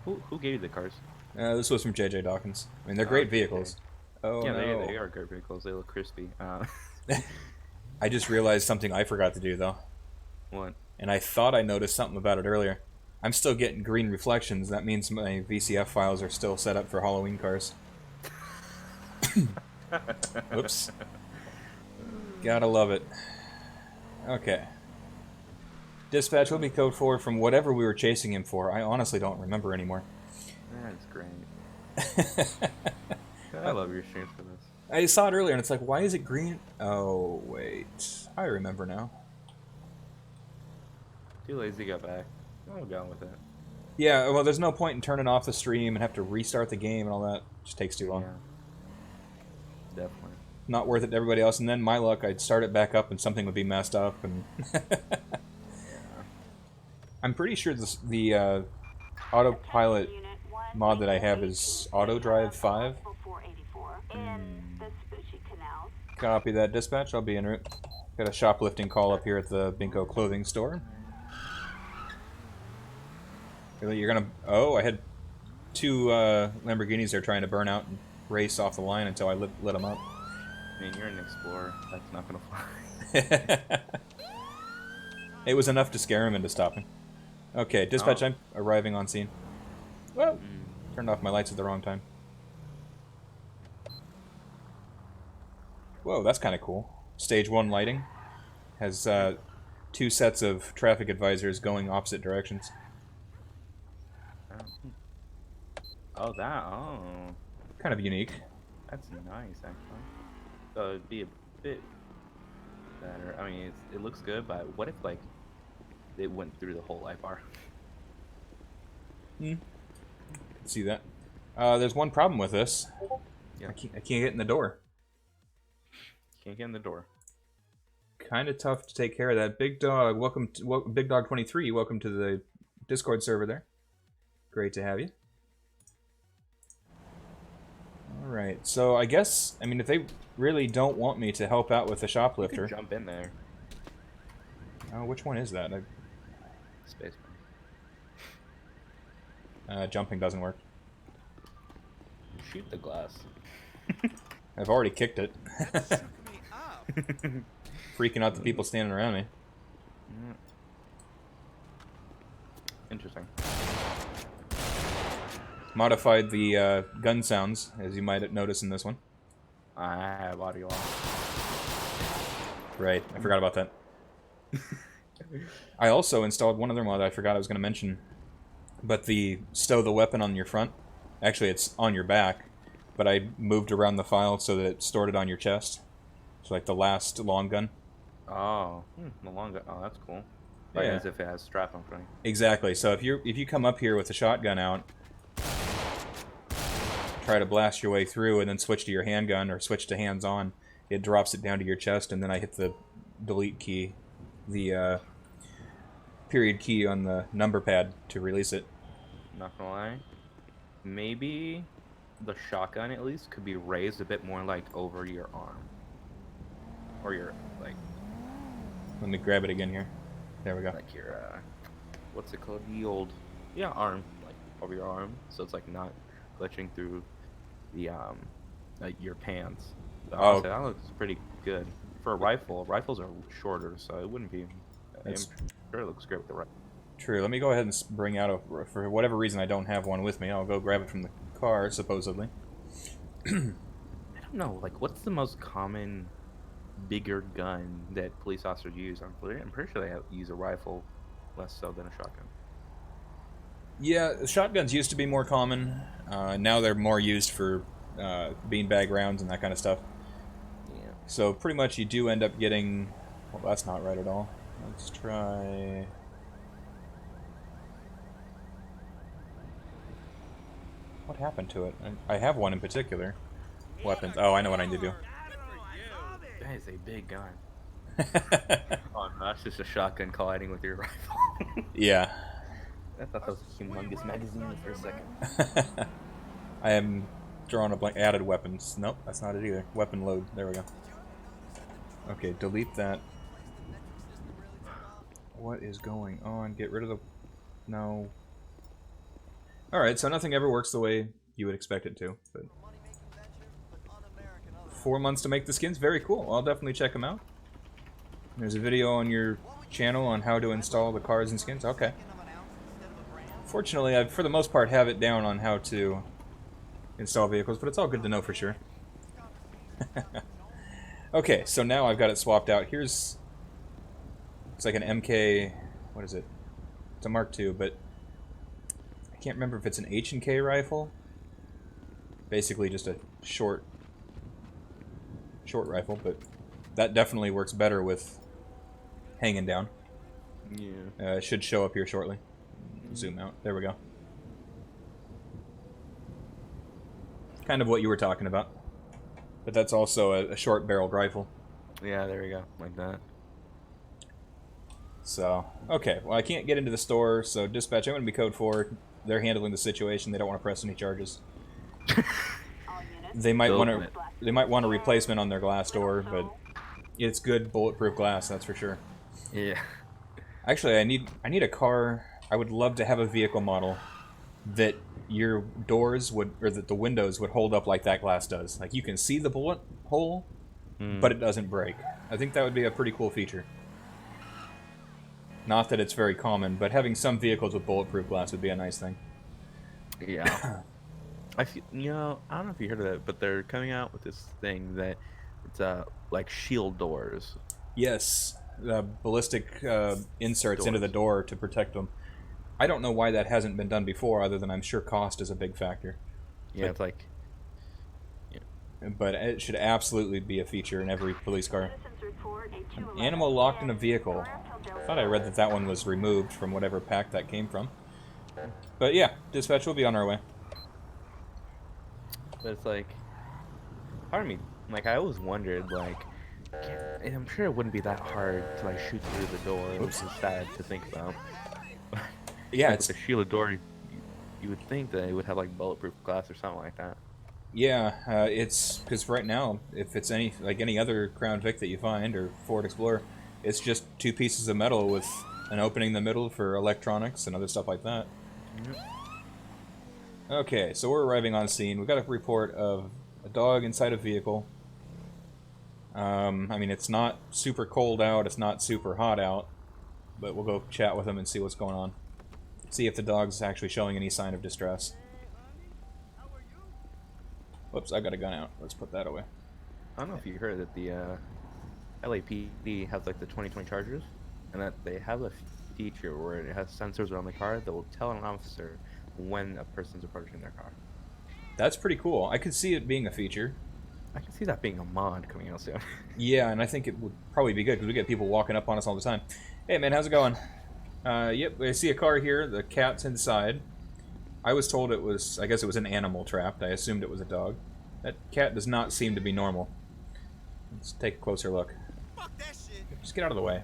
Who gave you the cars? This was from JJ Dawkins. I mean, they're great vehicles. Oh Yeah, no. they are great vehicles. They look crispy. I just realized something I forgot to do though, What? and I thought I noticed something about it earlier. I'm still getting green reflections. That means my VCF files are still set up for Halloween cars. Oops. Gotta love it. Okay. Dispatch will be code 4 from whatever we were chasing him for. I honestly don't remember anymore. That's great. I love your streams for this. I saw it earlier and it's like, why is it green? Oh, wait. I remember now. Too lazy to go back. I'll go with it. Yeah, well, there's no point in turning off the stream and have to restart the game and all that. It just takes too long. Yeah. Definitely. Not worth it to everybody else. And then my luck, I'd start it back up and something would be messed up. And I'm pretty sure the autopilot mod that I have is AutoDrive 5. Copy that, dispatch. I'll be en route. Got a shoplifting call up here at the Binko clothing store. You're gonna... Oh, I had two Lamborghinis there trying to burn out and race off the line until I lit them up. I mean, you're an explorer. That's not gonna fly. It was enough to scare him into stopping. Okay, dispatch, I'm arriving on scene. Well, turned off my lights at the wrong time. Whoa, that's kind of cool. Stage 1 lighting. Has 2 sets of traffic advisors going opposite directions. Oh, Kind of unique. that's nice, actually. So it'd be a bit better. I mean, it looks good, but what if, like, it went through the whole light bar? See that? There's one problem with this. Yeah. I can't get in the door. Can't get in the door. Kind of tough to take care of that. Big Dog, welcome to Big Dog 23. Welcome to the Discord server there. Great to have you. All right. So I guess if they really don't want me to help out with the shoplifter, You could jump in there. oh, which one is that? Space. Jumping doesn't work. Shoot the glass. I've already kicked it. Suck me up. Freaking out the people standing around me. Interesting. Modified the gun sounds, as you might notice in this one. I have audio off. Right, I forgot about that. I also installed one other mod I forgot I was going to mention. But the stow the weapon on your front, actually it's on your back, but I moved around the file so that it stored it on your chest. So like the last long gun. Oh, the long gun. Oh, that's cool. Yeah. Like as if it has strap on front. Exactly. So if you come up here with a shotgun out, try to blast your way through, and then switch to your handgun or switch to hands on, it drops it down to your chest, and then I hit the delete key, the period key on the number pad to release it. Not gonna lie. Maybe the shotgun at least could be raised a bit more like over your arm. Or your like Let me grab it again here. There we go. your what's it called? The old, yeah, arm, like over your arm, so it's like not glitching through the like your pants. But Oh. honestly, that looks pretty good for a rifle. Rifles are shorter, so it wouldn't be. I'm It's sure it looks great with the rifle. true. Let me go ahead and bring out a. For whatever reason, I don't have one with me. I'll go grab it from the car, supposedly. I don't know, like what's the most common bigger gun that police officers use? I'm pretty sure they use a rifle less so than a shotgun. Yeah, shotguns used to be more common. Now they're more used for beanbag rounds and that kind of stuff. Yeah. So pretty much you do end up getting... Well, that's not right at all. Let's try... What happened to it? I have one in particular. Weapons. Oh, I know what I need to do. That is a big gun. Oh no, that's just a shotgun colliding with your rifle. Yeah. I thought that was a humongous magazine for a second. I am drawing a blank. Added weapons. Nope, that's not it either. Weapon load. There we go. Okay, delete that. What is going on? Get rid of the... No. Alright, so nothing ever works the way you would expect it to. But 4 months to make the skins? Very cool. I'll definitely check them out. There's a video on your channel on how to install the cars and skins. Okay. Fortunately, I, for the most part, have it down on how to install vehicles, but it's all good to know for sure. Okay, so now I've got it swapped out. Here's... It's like an MK... What is it? It's a Mark II, but... I can't remember if it's an H&K rifle. Basically just a short rifle, but that definitely works better with hanging down. Yeah. It should show up here shortly. Zoom out. There we go. Kind of what you were talking about. But that's also a short-barreled rifle. Yeah, there we go. Like that. So, okay. Well, I can't get into the store, so dispatch, I'm going to be code 4. They're handling the situation. They don't want to press any charges. They might want to. They might want a replacement on their glass door, but it's good bulletproof glass, that's for sure. Yeah. Actually, I need a car. I would love to have a vehicle model that your doors would, or that the windows would hold up like that glass does. Like you can see the bullet hole, but it doesn't break. I think that would be a pretty cool feature. Not that it's very common, but having some vehicles with bulletproof glass would be a nice thing. Yeah. I feel, you know, I don't know if you heard of it, but they're coming out with this thing that it's like shield doors. Yes, ballistic inserts into the Doors. door to protect them. I don't know why that hasn't been done before, other than I'm sure cost is a big factor. Yeah, But- it's like. But it should absolutely be a feature in every police car. An animal locked in a vehicle. I thought I read that that one was removed from whatever pack that came from. But yeah, dispatch will be on our way. But it's like, part of me, like I always wondered, like, and I'm sure it wouldn't be that hard to like shoot through the door, which is sad to think about. Yeah, Like, it's with a shielded door, you would think that it would have like bulletproof glass or something like that. yeah, it's because right now, if it's any other Crown Vic that you find or Ford Explorer, it's just 2 pieces of metal with an opening in the middle for electronics and other stuff like that. Okay, so we're arriving on scene. We've got a report of a dog inside a vehicle. I mean, it's not super cold out, it's not super hot out, but we'll go chat with him and see what's going on. See if the dog's actually showing any sign of distress. Whoops, I got a gun out. Let's put that away. I don't know if you heard that the LAPD has like the 2020 Chargers, and that they have a feature where it has sensors around the car that will tell an officer when a person's approaching their car. That's pretty cool. I could see it being a feature. I can see that being a mod coming out soon. Yeah, and I think it would probably be good because we get people walking up on us all the time. Hey man, how's it going? Yep, I see a car here. The cat's inside. I was told it was, I guess it was an animal trapped. I assumed it was a dog. That cat does not seem to be normal. Let's take a closer look. Fuck that shit. Just get out of the way.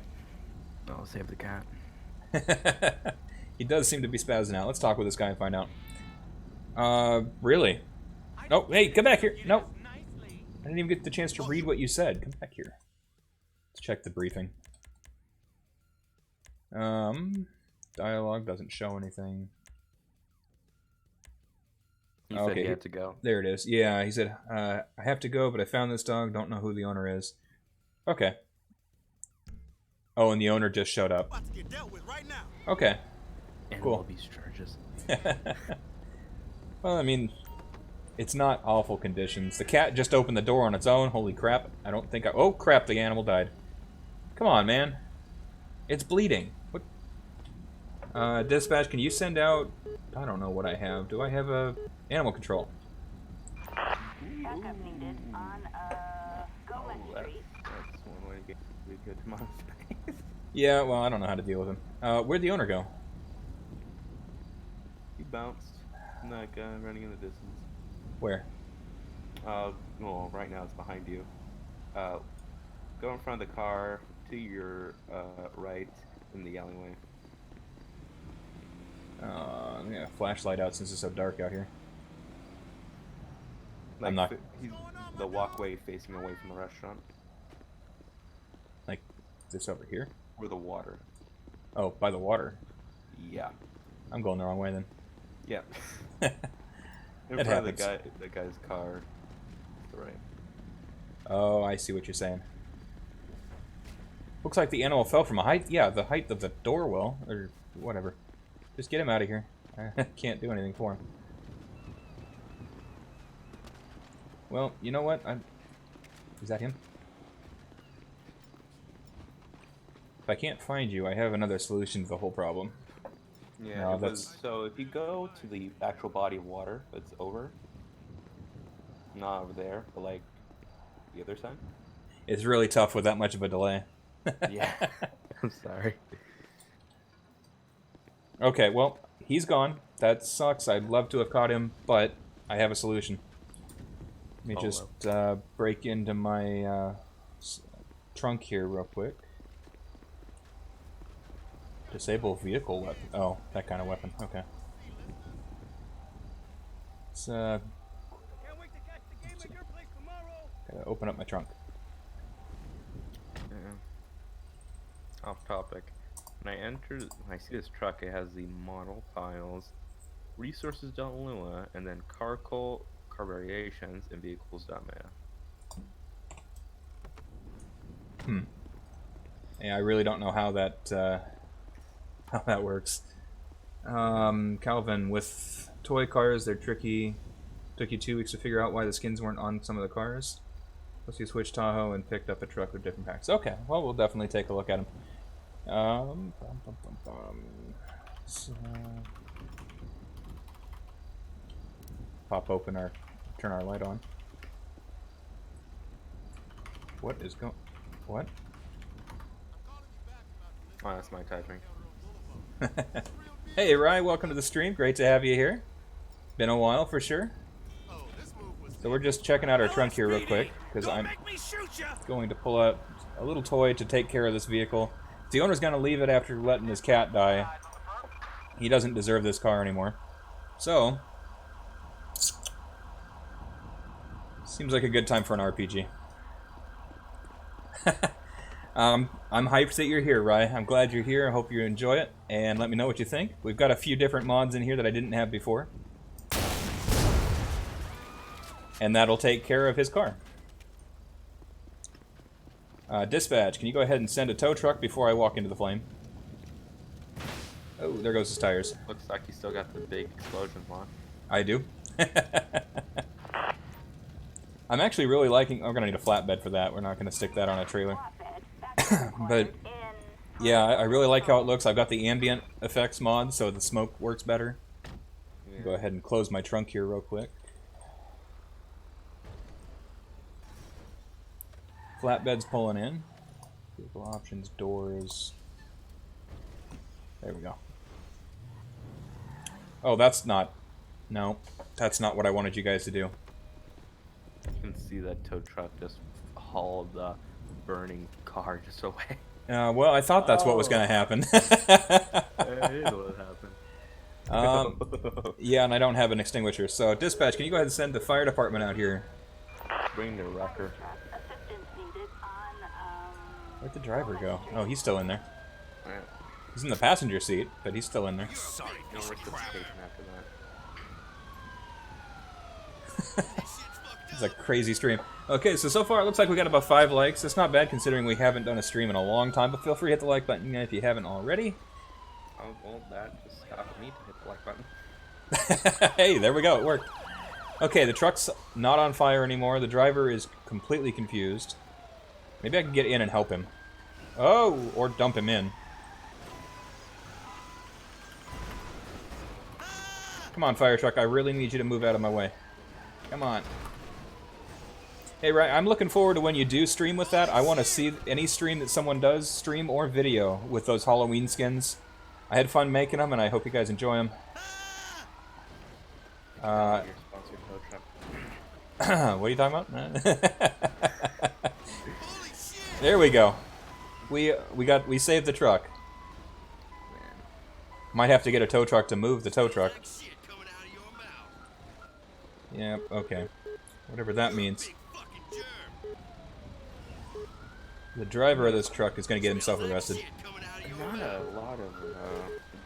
Oh, save the cat. He does seem to be spazzing out. Let's talk with this guy and find out. Really? Oh, hey, come back here. No. I didn't even get the chance to read what you said. Come back here. Let's check the briefing. Dialogue doesn't show anything. He said he had to go. There it is. Yeah, he said, I have to go, but I found this dog. Don't know who the owner is. Okay. Oh, and the owner just showed up. About to get dealt with right now. Okay. And Cool. abuse charges. Well, I mean, it's not awful conditions. The cat just opened the door on its own. Holy crap. I don't think I... Oh, crap, the animal died. Come on, man. It's bleeding. What? Dispatch, can you send out... I don't know what I have. Do I have a animal control? Backup needed on Gomez Street. That's one way to get really good to Mom's face. Yeah, well, I don't know how to deal with him. Where'd the owner go? He bounced. Like, running in the distance. Where? Well, right now it's behind you. Go in front of the car, to your right, in the alleyway. I'm gonna flashlight out since it's so dark out here. Like, I'm not... He's the walkway facing away from the restaurant. Like, this over here? Or the water. Oh, by the water. Yeah. I'm going the wrong way then. Yeah. In It front happens. of the guy's car. To the right. Oh, I see what you're saying. Looks like the animal fell from a height. Yeah, the height of the door will, or whatever. Just get him out of here. I can't do anything for him. Well, you know what? Is that him? If I can't find you, I have another solution to the whole problem. Yeah, No, that's... so if you go to the actual body of water that's over, not over there, but like the other side. It's really tough with that much of a delay. Yeah. I'm sorry. Okay, well, he's gone. That sucks. I'd love to have caught him, but I have a solution. Let me just break into my trunk here real quick. Disable vehicle weapon. Oh, that kind of weapon. Okay. Let's Can't wait to catch the game at your place tomorrow. gotta open up my trunk. Yeah. Off topic. When I see this truck, it has the model files, resources.lua, and then car variations, and vehicles.meta. Yeah, I really don't know how that works. Calvin, with toy cars, they're tricky. Took you 2 weeks to figure out why the skins weren't on some of the cars. Plus you switched Tahoe and picked up a truck with different packs. Okay, well, we'll definitely take a look at them. So, pop open our, turn our light on. What is going? What? Oh, that's my typing. Hey, Rye, welcome to the stream. Great to have you here. Been a while for sure. So we're just checking out our trunk here real quick because I'm going to pull out a little toy to take care of this vehicle. The owner's going to leave it after letting his cat die. He doesn't deserve this car anymore. So, seems like a good time for an RPG. I'm hyped that you're here, Rye. I'm glad you're here. I hope you enjoy it, and let me know what you think. We've got a few different mods in here that I didn't have before. And that'll take care of his car. Dispatch, can you go ahead and send a tow truck before I walk into the flame? Oh, there goes his tires. Looks like you still got the big explosions on. I do. I'm actually really liking... Oh, we're going to need a flatbed for that. We're not going to stick that on a trailer. But, yeah, I really like how it looks. I've got the ambient effects mod, so the smoke works better. Yeah. Go ahead and close my trunk here real quick. Flatbed's pulling in. Vehicle options, doors. There we go. Oh, that's not... No, that's not what I wanted you guys to do. You can see that tow truck just hauled the burning car just away. Well, I thought that's what was going to happen. It is what happened. Yeah, and I don't have an extinguisher. So, Dispatch, can you go ahead and send the fire department out here? Bring the wrecker. Assistance needed on Where'd the driver go? Oh, he's still in there. Alright. He's in the passenger seat, but he's still in there. No reciprocation after that. It's a crazy stream. Okay, so far it looks like we got about 5 likes. That's not bad considering we haven't done a stream in a long time, but feel free to hit the like button if you haven't already. Oh, well, that just stopped me to hit the like button. Hey, there we go, it worked. Okay, the truck's not on fire anymore. The driver is completely confused. Maybe I can get in and help him. Oh, or dump him in. Come on, fire truck, I really need you to move out of my way. Come on. Hey, Ryan, I'm looking forward to when you do stream with that. I want to see any stream that someone does, stream or video, with those Halloween skins. I had fun making them, and I hope you guys enjoy them. Your sponsored tow truck. What are you talking about? There we go. We saved the truck. Man. Might have to get a tow truck to move the tow truck. Yep, okay. Whatever that means. The driver of this truck is going to get himself arrested. Not a lot of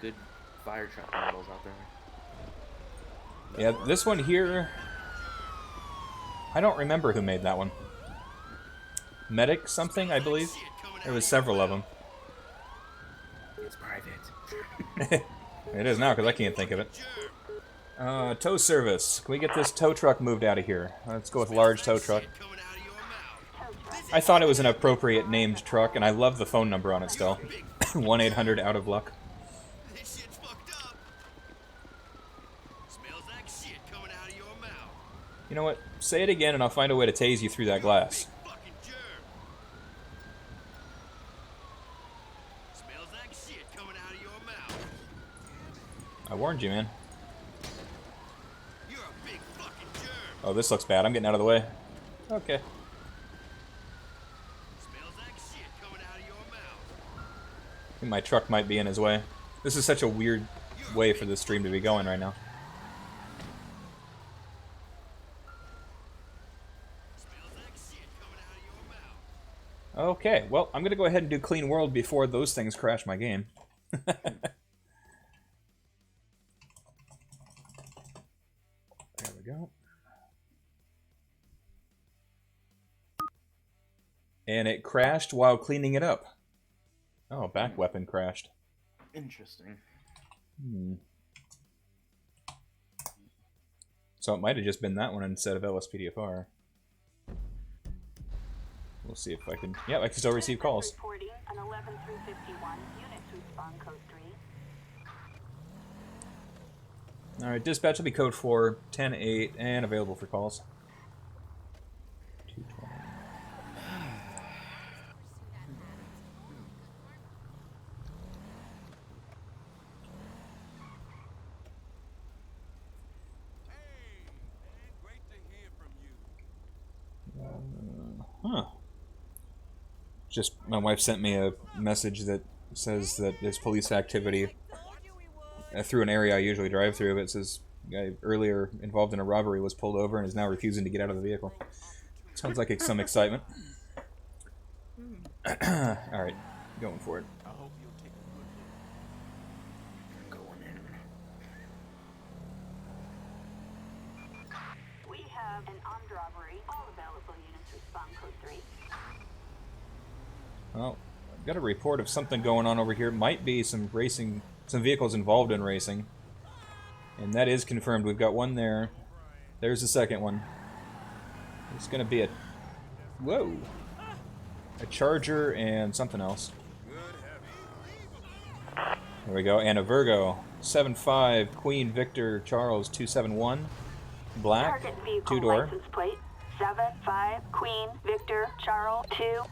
good fire truck models out there. Yeah, this one here... I don't remember who made that one. Medic something, I believe? There was several of them. It's private. It is now, because I can't think of it. Tow service. Can we get this tow truck moved out of here? Let's go with large tow truck. I thought it was an appropriate named truck, and I love the phone number on it still. 1-800 out of luck. You know what? Say it again and I'll find a way to tase you through that glass. I warned you, man. Oh, this looks bad. I'm getting out of the way. Okay. I think my truck might be in his way. This is such a weird way for this stream to be going right now. Okay, well, I'm going to go ahead and do Clean World before those things crash my game. There we go. And it crashed while cleaning it up. Oh, back weapon crashed. Interesting. So it might have just been that one instead of LSPDFR. We'll see if I can... Yeah, I can still receive calls. Reporting an 11351. Units respond code 3. Alright, dispatch will be code 4, 10-8, and available for calls. 220. Huh. Just, my wife sent me a message that says that there's police activity through an area I usually drive through, but it says a guy earlier involved in a robbery was pulled over and is now refusing to get out of the vehicle. Sounds like some excitement. Alright, going for it. I hope you'll take a good look. Going in. We have an armed robbery. All available units respond code 3. Well, I've got a report of something going on over here. Might be some racing, some vehicles involved in racing. And that is confirmed. We've got one there. There's the second one. It's going to be a... Whoa! A Charger and something else. There we go. And a Virgo. 7-5, Queen Victor Charles 271. Black. Target vehicle Two-door. license plate 7-5 Queen Victor Charles 2-1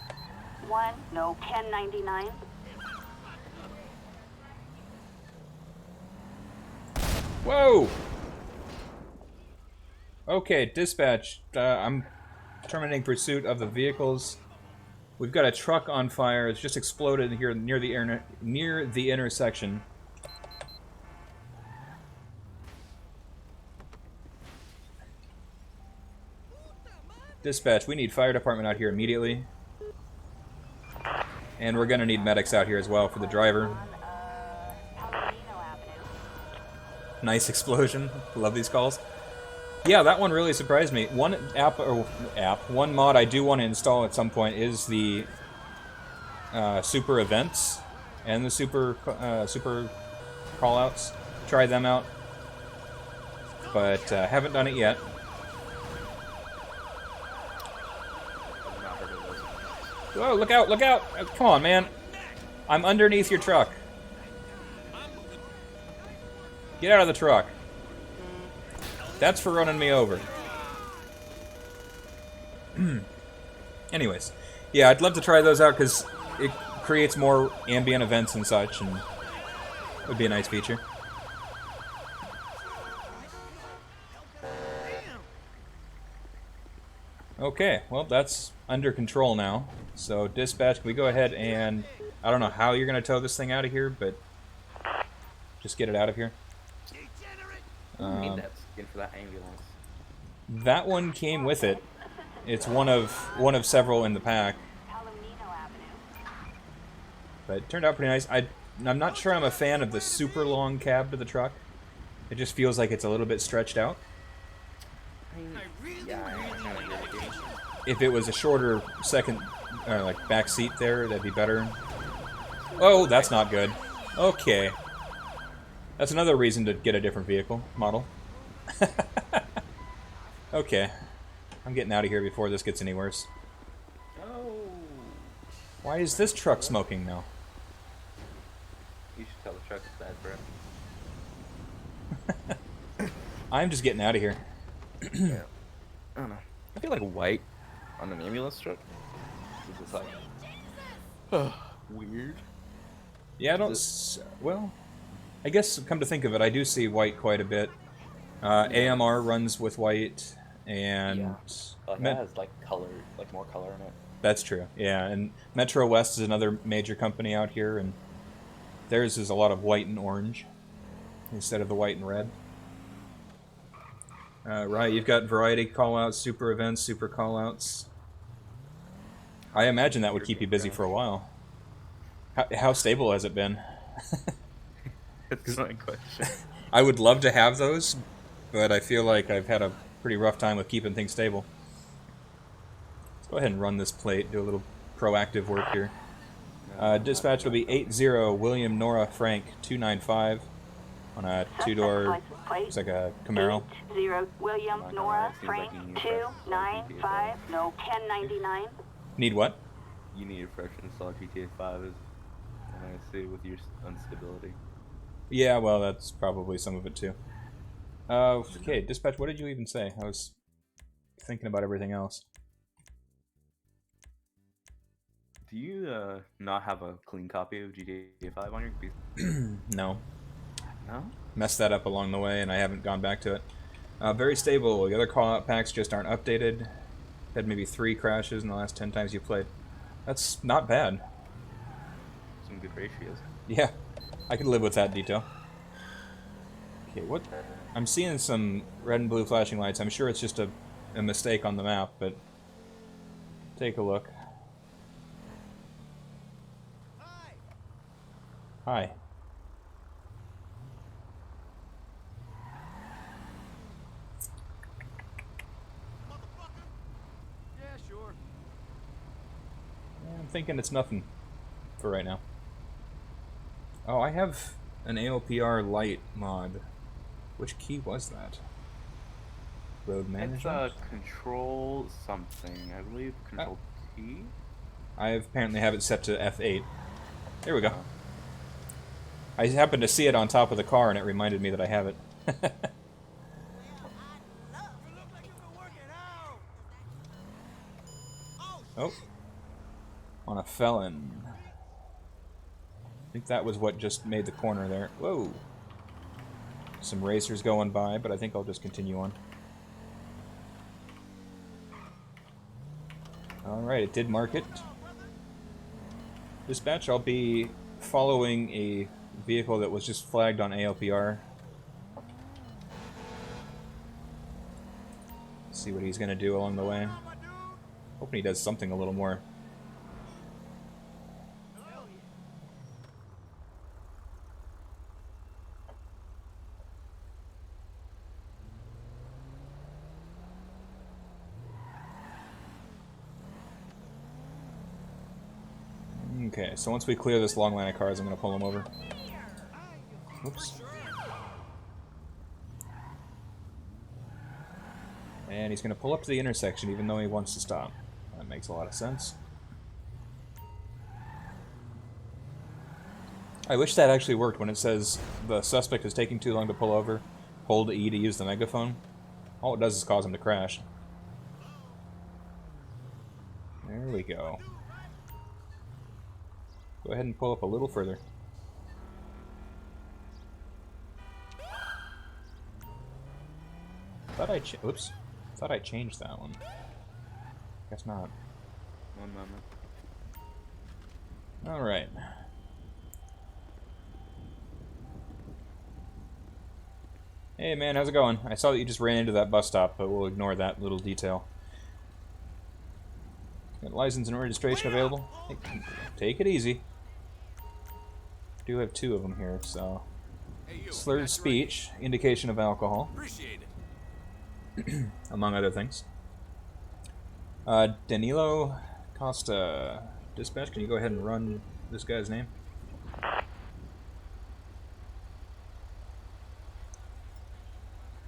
no 1099. Whoa! Okay, dispatch. I'm terminating pursuit of the vehicles. We've got a truck on fire. It's just exploded here near the intersection. Dispatch, we need fire department out here immediately. And we're gonna need medics out here as well for the driver. Nice explosion. Love these calls. Yeah, that one really surprised me. One mod I do want to install at some point is the super events and the super callouts. Try them out, but haven't done it yet. I've not heard of those. Whoa! Look out! Look out! Come on, man! I'm underneath your truck. Get out of the truck. That's for running me over. Anyways, yeah, I'd love to try those out because it creates more ambient events and such, and it would be a nice feature. Okay, well, that's under control now. So, dispatch, can we go ahead and... I don't know how you're going to tow this thing out of here, but just get it out of here. I need that skin for that ambulance. That one came with it. It's one of several in the pack. Palomino Avenue. But it turned out pretty nice. I'm not sure I'm a fan of the super long cab to the truck. It just feels like it's a little bit stretched out. Yeah, I kind of agree with you. If it was a shorter second, like back seat there, that'd be better. Oh, that's not good. Okay. That's another reason to get a different vehicle model. Okay. I'm getting out of here before this gets any worse. Oh. Why is this truck smoking now? You should tell the truck it's bad breath. I'm just getting out of here. Yeah. I don't know. I feel like white on an ambulance truck is just like weird. Yeah, I don't... well, I guess, come to think of it, I do see white quite a bit. AMR runs with white, and... Yeah. Like it has like color, like more color in it. That's true, yeah. And Metro West is another major company out here, and theirs is a lot of white and orange instead of the white and red. Right, you've got variety callouts, super events, super callouts. I imagine that would keep you busy for a while. How stable has it been? That's my question. I would love to have those, but I feel like I've had a pretty rough time with keeping things stable. Let's go ahead and run this plate, do a little proactive work here. Dispatch will be 80 William Nora Frank 295 on a two-door, looks like a Camaro. 80 William Oh, no, Nora it seems like Frank you need fresh 295. No, 1099. Need what? You need a fresh install GTA 5 is, and I see with your instability. Yeah, well, that's probably some of it too. Okay, dispatch, what did you even say? I was thinking about everything else. Do you not have a clean copy of GTA 5 on your computer? No. No? Messed that up along the way, and I haven't gone back to it. Very stable. The other call-out packs just aren't updated. Had maybe 3 crashes in the last 10 times you played. That's not bad. Some good ratios. Yeah, I could live with that detail. Okay, what? I'm seeing some red and blue flashing lights. I'm sure it's just a mistake on the map, but take a look. Hi. Yeah, sure. I'm thinking it's nothing for right now. Oh, I have an AOPR light mod. Which key was that? Road management? It's control something, I believe. Control T? I apparently have it set to F8. There we go. I happened to see it on top of the car and it reminded me that I have it. You look like you've been working out. Oh. On a felon. I think that was what just made the corner there. Whoa. Some racers going by, but I think I'll just continue on. Alright, it did mark it. Dispatch, I'll be following a vehicle that was just flagged on ALPR. See what he's going to do along the way. Hoping he does something a little more. Okay, so once we clear this long line of cars, I'm going to pull them over. Whoops. And he's going to pull up to the intersection even though he wants to stop. That makes a lot of sense. I wish that actually worked when it says the suspect is taking too long to pull over. Hold E to use the megaphone. All it does is cause him to crash. There we go. Go ahead and pull up a little further. Oops. Thought I changed that one. Guess not. One moment. Alright. Hey man, how's it going? I saw that you just ran into that bus stop, but we'll ignore that little detail. Got license and registration available. Take it easy. Do have 2 of them here, so... Slurred speech, indication of alcohol. Among other things. Danilo Costa. Dispatch, can you go ahead and run this guy's name?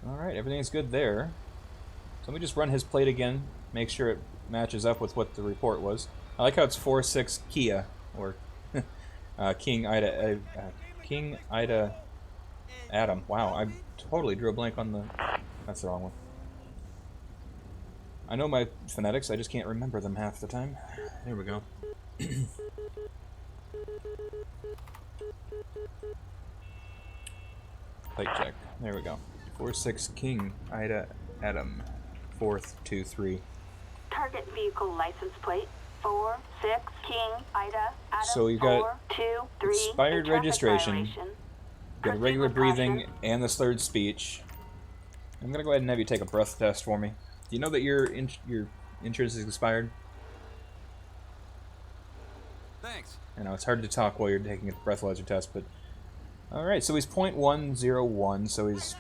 Alright, everything's good there. So let me just run his plate again, make sure it matches up with what the report was. I like how it's 46 Kia, or King Ida Adam. Wow, I totally drew a blank on the... That's the wrong one. I know my phonetics, I just can't remember them half the time. There we go. Plate check. There we go. 46 King Ida Adam 423. Target vehicle license plate 46 King Ida Adam. So you got 423. expired registration, violation. got a regular breathing, and the slurred speech. I'm gonna go ahead and have you take a breath test for me. Do you know that your insurance is expired? Thanks. I know it's hard to talk while you're taking a breathalyzer test, but alright, so he's 0.101, so he's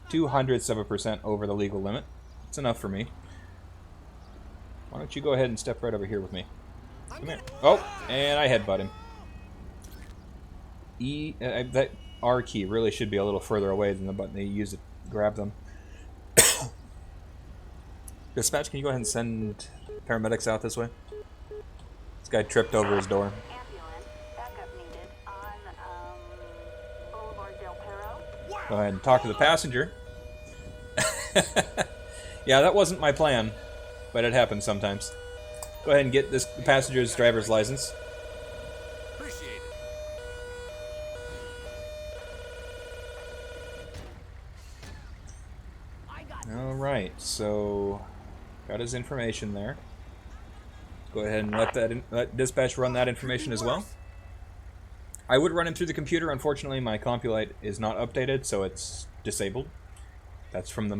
0.02% over the legal limit. It's enough for me. Why don't you go ahead and step right over here with me? Come here. Oh, and I headbutt him. That R key really should be a little further away than the button they use to grab them. Dispatch, can you go ahead and send paramedics out this way? This guy tripped over his door. Ambulance backup needed on Boulevard Del Perro. Go ahead and talk to the passenger. Yeah, that wasn't my plan, but it happens sometimes. Go ahead and get this passenger's driver's license. Appreciate it. Alright, so got his information there. Go ahead and let dispatch run that information as well. I would run him through the computer. Unfortunately, my Compulite is not updated, so it's disabled. That's from the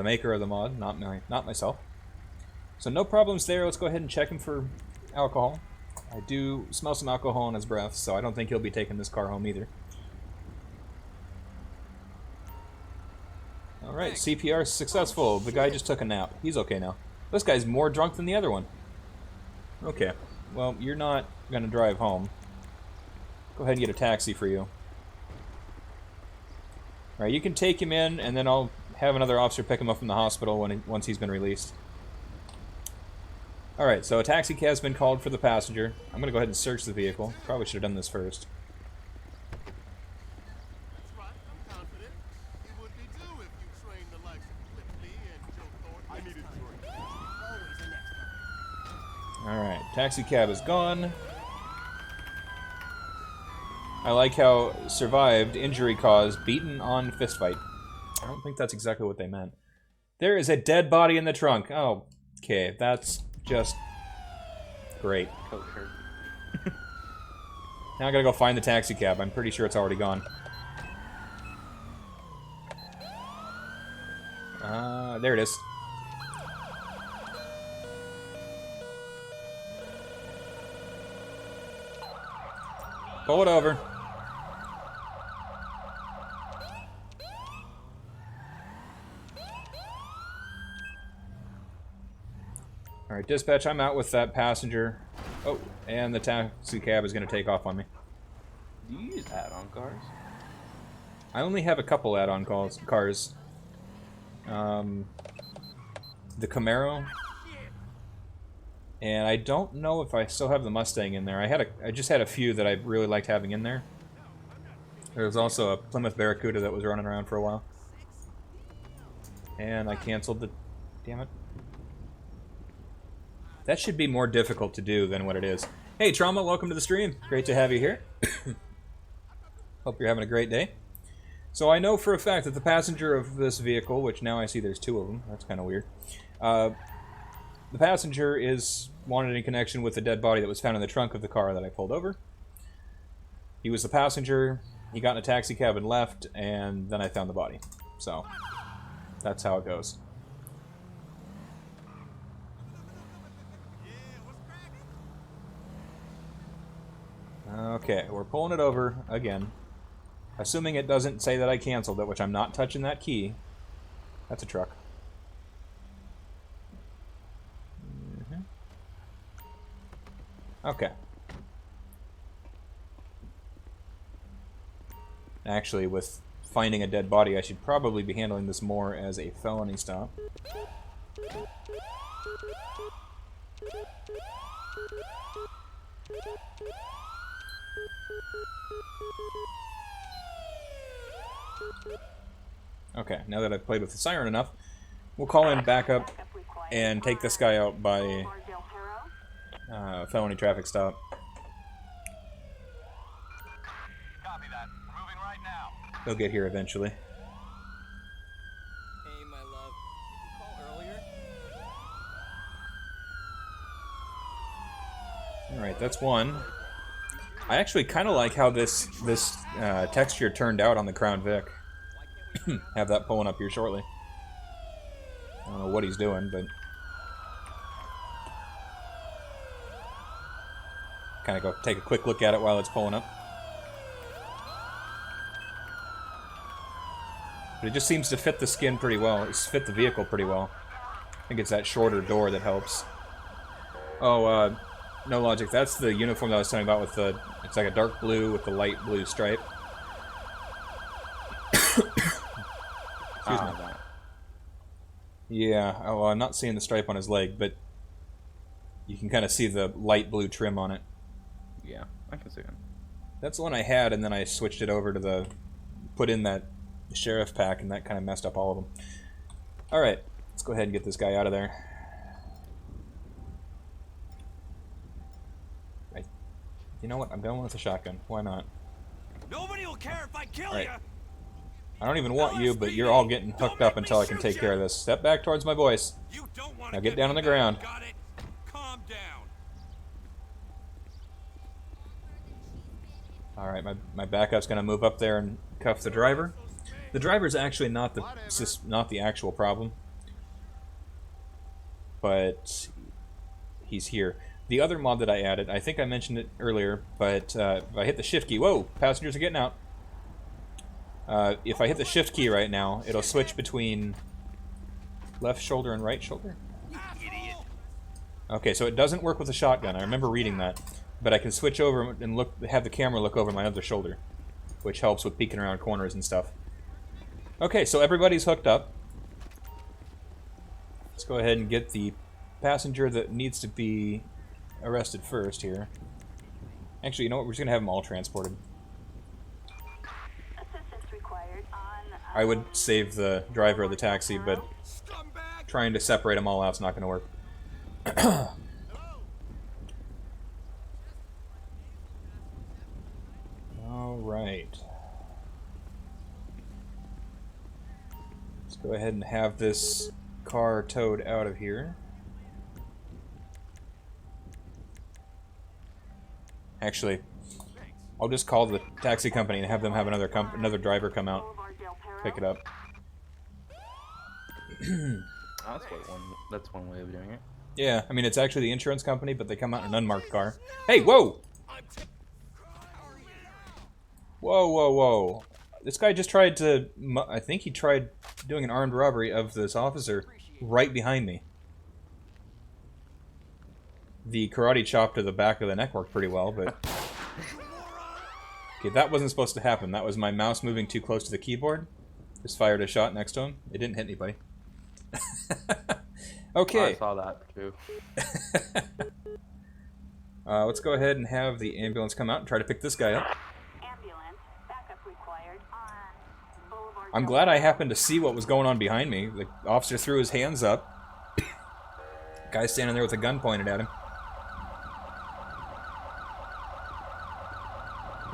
maker of the mod, not myself. So no problems there. Let's go ahead and check him for alcohol. I do smell some alcohol in his breath, so I don't think he'll be taking this car home either. Alright, CPR successful. The guy just took a nap. He's okay now. This guy's more drunk than the other one. Okay, well, you're not going to drive home. Go ahead and get a taxi for you. Alright, you can take him in, and then I'll have another officer pick him up from the hospital once he's been released. Alright, so a taxi cab's been called for the passenger. I'm going to go ahead and search the vehicle. Probably should have done this first. That's right. I'm confident. You would be too if you trained the likes of Flip Lee and Joe Thornton. I needed a drink. Always an extra. Alright, taxi cab is gone. I like how survived, injury caused, beaten on fistfight. I don't think that's exactly what they meant. There is a dead body in the trunk. Oh, okay, that's just great. Coat shirt. Now I gotta go find the taxi cab. I'm pretty sure it's already gone. There it is. Pull it over. Alright, dispatch, I'm out with that passenger. Oh, and the taxi cab is going to take off on me. Do you use add-on cars? I only have a couple add-on cars. The Camaro. And I don't know if I still have the Mustang in there. I just had a few that I really liked having in there. There was also a Plymouth Barracuda that was running around for a while. And I canceled the... Damn it. That should be more difficult to do than what it is. Hey, Trauma, welcome to the stream. Great to have you here. Hope you're having a great day. So I know for a fact that the passenger of this vehicle, which now I see there's two of them, that's kind of weird. The passenger is wanted in connection with the dead body that was found in the trunk of the car that I pulled over. He was the passenger, he got in a taxi cab and left, and then I found the body. So, that's how it goes. Okay, we're pulling it over again. Assuming it doesn't say that I canceled it, which I'm not touching that key. That's a truck. Okay. Actually, with finding a dead body, I should probably be handling this more as a felony stop. Okay, now that I've played with the siren enough, we'll call in backup and take this guy out by felony traffic stop. Copy that. Moving right now. He'll get here eventually. Hey, my love. Did you call earlier? Alright, that's one. I actually kind of like how this texture turned out on the Crown Vic. Have that pulling up here shortly. I don't know what he's doing, but... kind of go take a quick look at it while it's pulling up. But it just seems to fit the skin pretty well. It's fit the vehicle pretty well. I think it's that shorter door that helps. Oh, NrNoLogic, that's the uniform that I was telling you about with the... It's like a dark blue with the light blue stripe. Excuse me. Yeah, well, I'm not seeing the stripe on his leg, but you can kind of see the light blue trim on it. Yeah, I can see it. That's the one I had, and then I switched it over to the... Put in that sheriff pack, and that kind of messed up all of them. Alright, let's go ahead and get this guy out of there. You know what? I'm going with a shotgun. Why not? Nobody will care if I kill Right. you. I don't even want you, but you're all getting hooked up until I can take care of this. Step back towards my voice. You don't want Now to get down on the ground. Got it? Calm down. Alright, my backup's going to move up there and cuff the driver. The driver's actually not the actual problem. But he's here. The other mod that I added, I think I mentioned it earlier, but if I hit the shift key... Whoa! Passengers are getting out. If I hit the shift key right now, it'll switch between left shoulder and right shoulder. Idiot. Okay, so it doesn't work with a shotgun. I remember reading that. But I can switch over and have the camera look over my other shoulder, which helps with peeking around corners and stuff. Okay, so everybody's hooked up. Let's go ahead and get the passenger that needs to be arrested first here. Actually, you know what? We're just going to have them all transported. Assistance required on I would save the driver of the taxi, but trying to separate them all out is not going to work. Alright. Let's go ahead and have this car towed out of here. Actually, I'll just call the taxi company and have them have another driver come out, pick it up. That's one way of doing it. Yeah, I mean, it's actually the insurance company, but they come out in an unmarked car. Hey, whoa! Whoa, whoa, whoa. This guy just tried to... I think he tried doing an armed robbery of this officer right behind me. The karate chop to the back of the neck worked pretty well, but... Okay, that wasn't supposed to happen. That was my mouse moving too close to the keyboard. Just fired a shot next to him. It didn't hit anybody. Okay. I saw that too. Let's go ahead and have the ambulance come out and try to pick this guy up. Ambulance, backup required on Boulevard. I'm glad I happened to see what was going on behind me. The officer threw his hands up. Guy standing there with a gun pointed at him.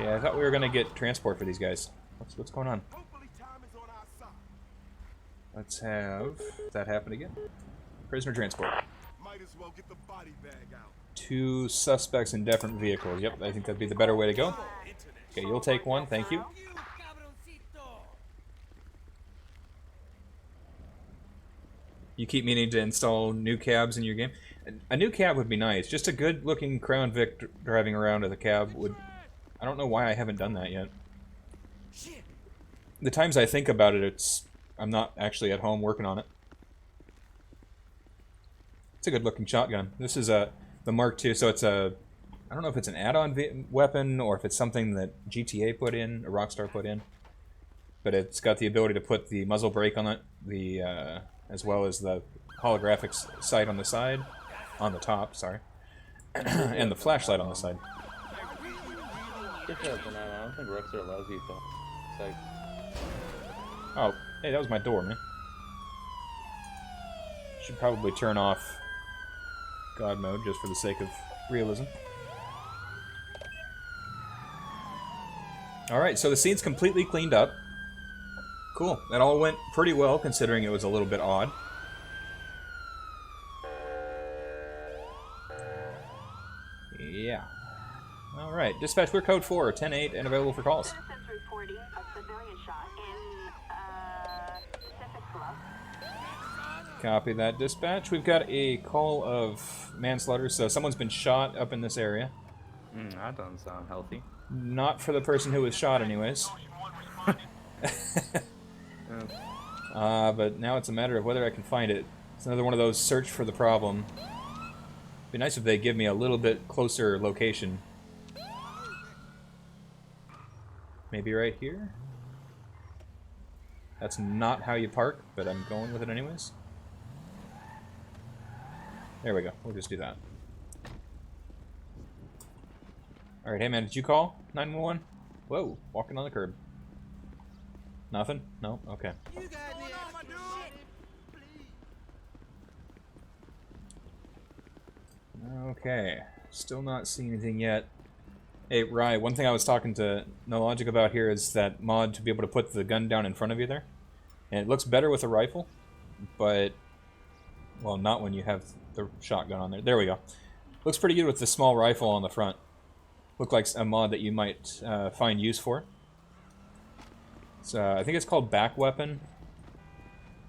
Yeah, I thought we were gonna get transport for these guys. What's going on? Hopefully time is on our side. Let's have that happen again. Prisoner transport. Might as well get the body bag out. 2 suspects in different vehicles. Yep, I think that'd be the better way to go. Okay, you'll take one. Thank you. You cabroncito! You keep meaning to install new cabs in your game. A new cab would be nice. Just a good-looking Crown Vic driving around with a cab would... I don't know why I haven't done that yet. The times I think about it, I'm not actually at home working on it. It's a good-looking shotgun. This is the Mark II, so it's a... I don't know if it's an add-on weapon or if it's something that GTA put in, or Rockstar put in. But it's got the ability to put the muzzle brake on it, as well as the holographic sight on the side, on the top, sorry, and the flashlight on the side. I don't think Rockstar allows you to. It's like, Oh, hey, that was my door, man. Should probably turn off God mode just for the sake of realism. Alright, so the scene's completely cleaned up. Cool. That all went pretty well, considering it was a little bit odd. Yeah. Alright, dispatch, we're code 4, 10-8, and available for calls. Citizens reporting a civilian shot in Pacific Bluff. Copy that, dispatch. We've got a call of manslaughter, so someone's been shot up in this area. that doesn't sound healthy. Not for the person who was shot, anyways. But now it's a matter of whether I can find it. It's another one of those search for the problem. It'd be nice if they give me a little bit closer location. Maybe right here? That's not how you park, but I'm going with it anyways. There we go. We'll just do that. Alright, hey man, did you call 911? Whoa, walking on the curb. Nothing? No? Okay. You got me after shit. Okay. Still not seeing anything yet. Hey, Rye, one thing I was talking to NrNoLogic about here is that mod to be able to put the gun down in front of you there. And it looks better with a rifle, but... well, not when you have the shotgun on there. There we go. Looks pretty good with the small rifle on the front. Look like a mod that you might find use for. So I think it's called back weapon,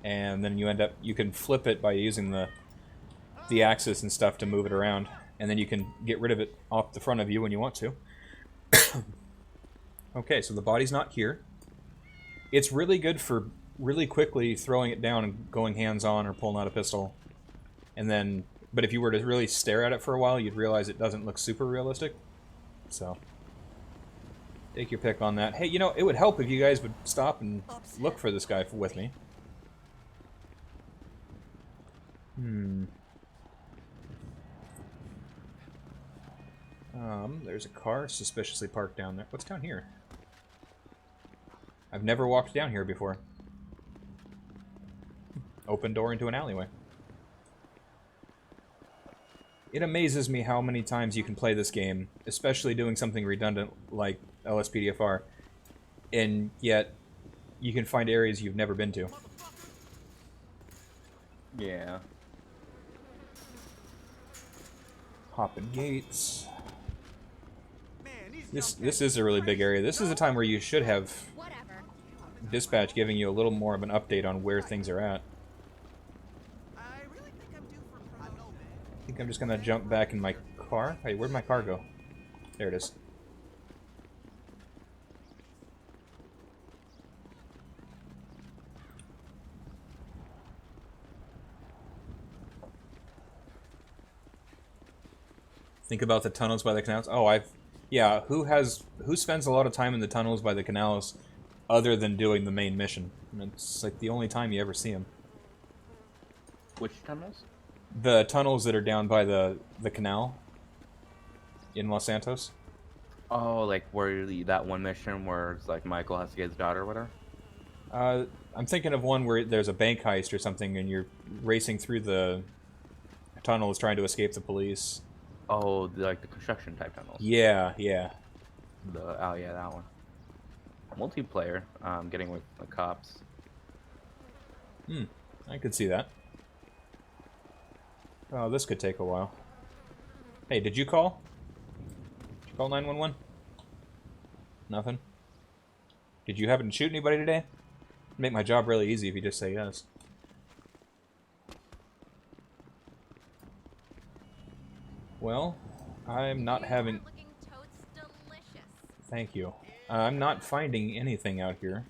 and then you can flip it by using the axis and stuff to move it around, and then you can get rid of it off the front of you when you want to. Okay, so the body's not here. It's really good for really quickly throwing it down and going hands-on or pulling out a pistol, and then. But if you were to really stare at it for a while, you'd realize it doesn't look super realistic. So, take your pick on that. Hey, you know, it would help if you guys would stop and look for this guy with me. There's a car suspiciously parked down there. What's down here? I've never walked down here before. Open door into an alleyway. It amazes me how many times you can play this game, especially doing something redundant like LSPDFR, and yet you can find areas you've never been to. Yeah. Hopping gates. This is a really big area. This is a time where you should have dispatch giving you a little more of an update on where things are at. I really think I'm due for promotion. I think I'm just gonna jump back in my car. Hey, where'd my car go? There it is. Think about the tunnels by the canals. Oh, yeah. Who spends a lot of time in the tunnels by the canals, other than doing the main mission? And it's like the only time you ever see them. Which tunnels? The tunnels that are down by the canal in Los Santos. Oh, like where that one mission where it's like Michael has to get his daughter or whatever? I'm thinking of one where there's a bank heist or something, and you're racing through the tunnels trying to escape the police. Oh, like the construction type tunnels. Yeah, yeah. Oh yeah, that one. Multiplayer, getting with the cops. I could see that. Oh, this could take a while. Hey, did you call? Did you call 911? Nothing? Did you happen to shoot anybody today? It'd make my job really easy if you just say yes. Well, I'm not having... Thank you. I'm not finding anything out here.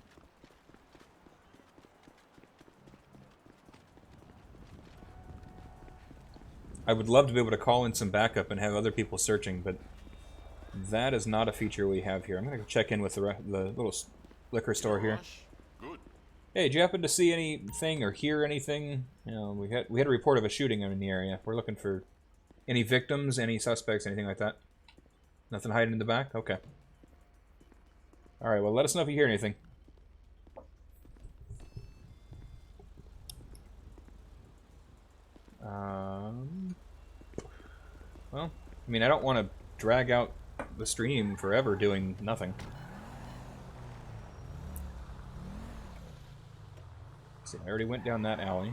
I would love to be able to call in some backup and have other people searching, but that is not a feature we have here. I'm going to check in with the little liquor store here. Good. Hey, did you happen to see anything or hear anything? You know, we had a report of a shooting in the area. We're looking for any victims, any suspects, anything like that. Nothing hiding in the back? Okay. Alright, well, let us know if you hear anything. Well, I mean, I don't want to drag out the stream forever doing nothing. See, I already went down that alley.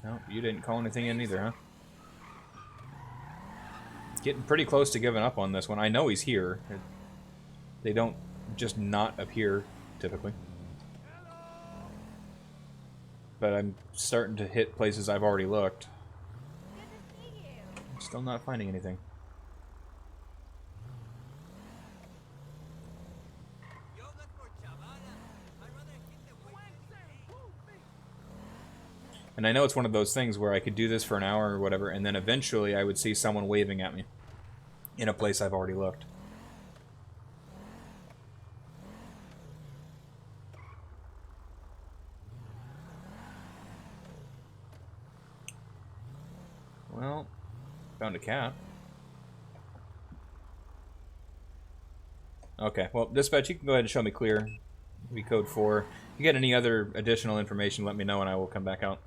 No, you didn't call anything in either, huh? Getting pretty close to giving up on this one. I know he's here. They don't just not appear, typically. But I'm starting to hit places I've already looked. Still not finding anything. And I know it's one of those things where I could do this for an hour or whatever, and then eventually I would see someone waving at me in a place I've already looked. Well, found a cat. Okay, well, dispatch, you can go ahead and show me clear. We code 4. If you get any other additional information, let me know and I will come back out.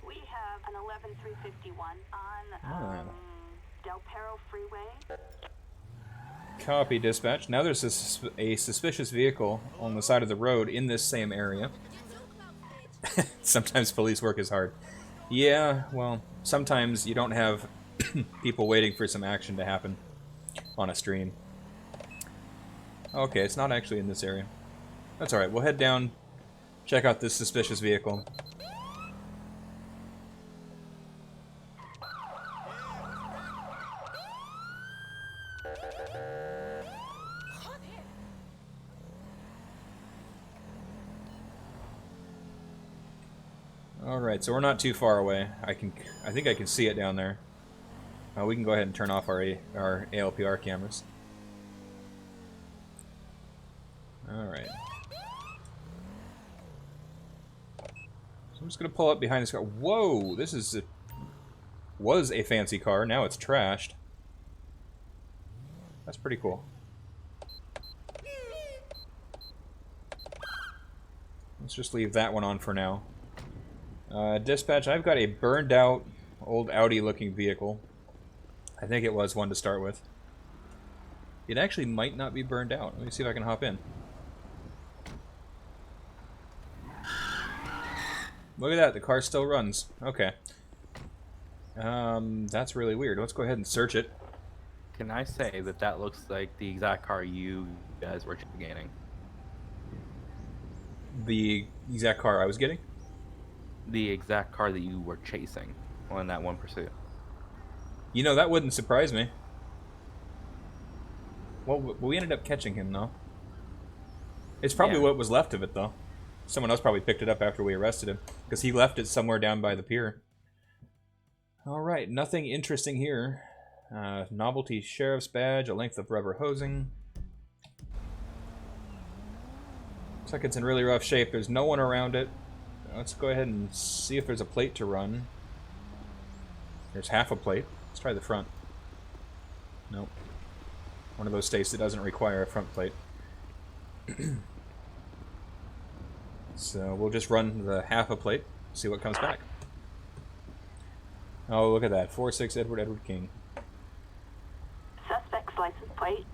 We have an 11351 on Del Perro Freeway. Copy, dispatch. Now there's a suspicious vehicle on the side of the road in this same area. Sometimes police work is hard. Yeah, well, sometimes you don't have people waiting for some action to happen on a stream. Okay, it's not actually in this area. That's alright, we'll head down, check out this suspicious vehicle. Alright, so we're not too far away. I think I can see it down there. We can go ahead and turn off our ALPR cameras. Alright. So I'm just gonna pull up behind this car. Whoa! This was a fancy car, now it's trashed. That's pretty cool. Let's just leave that one on for now. Dispatch, I've got a burned out old Audi looking vehicle. I think it was one to start with. It actually might not be burned out. Let me see if I can hop in. Look at that, the car still runs. Okay. That's really weird. Let's go ahead and search it. Can I say that that looks like the exact car you guys were gaining? The exact car I was getting? The exact car that you were chasing on that one pursuit. You know, that wouldn't surprise me. Well, we ended up catching him, though. It's probably Yeah. what was left of it, though. Someone else probably picked it up after we arrested him, because he left it somewhere down by the pier. Alright, nothing interesting here. Novelty sheriff's badge, a length of rubber hosing. Looks like it's in really rough shape. There's no one around it. Let's go ahead and see if there's a plate to run. There's half a plate. Let's try the front. Nope. One of those states that doesn't require a front plate. So we'll just run the half a plate, see what comes back. Oh, look at that. 4-6 Edward King. Suspect's license plate.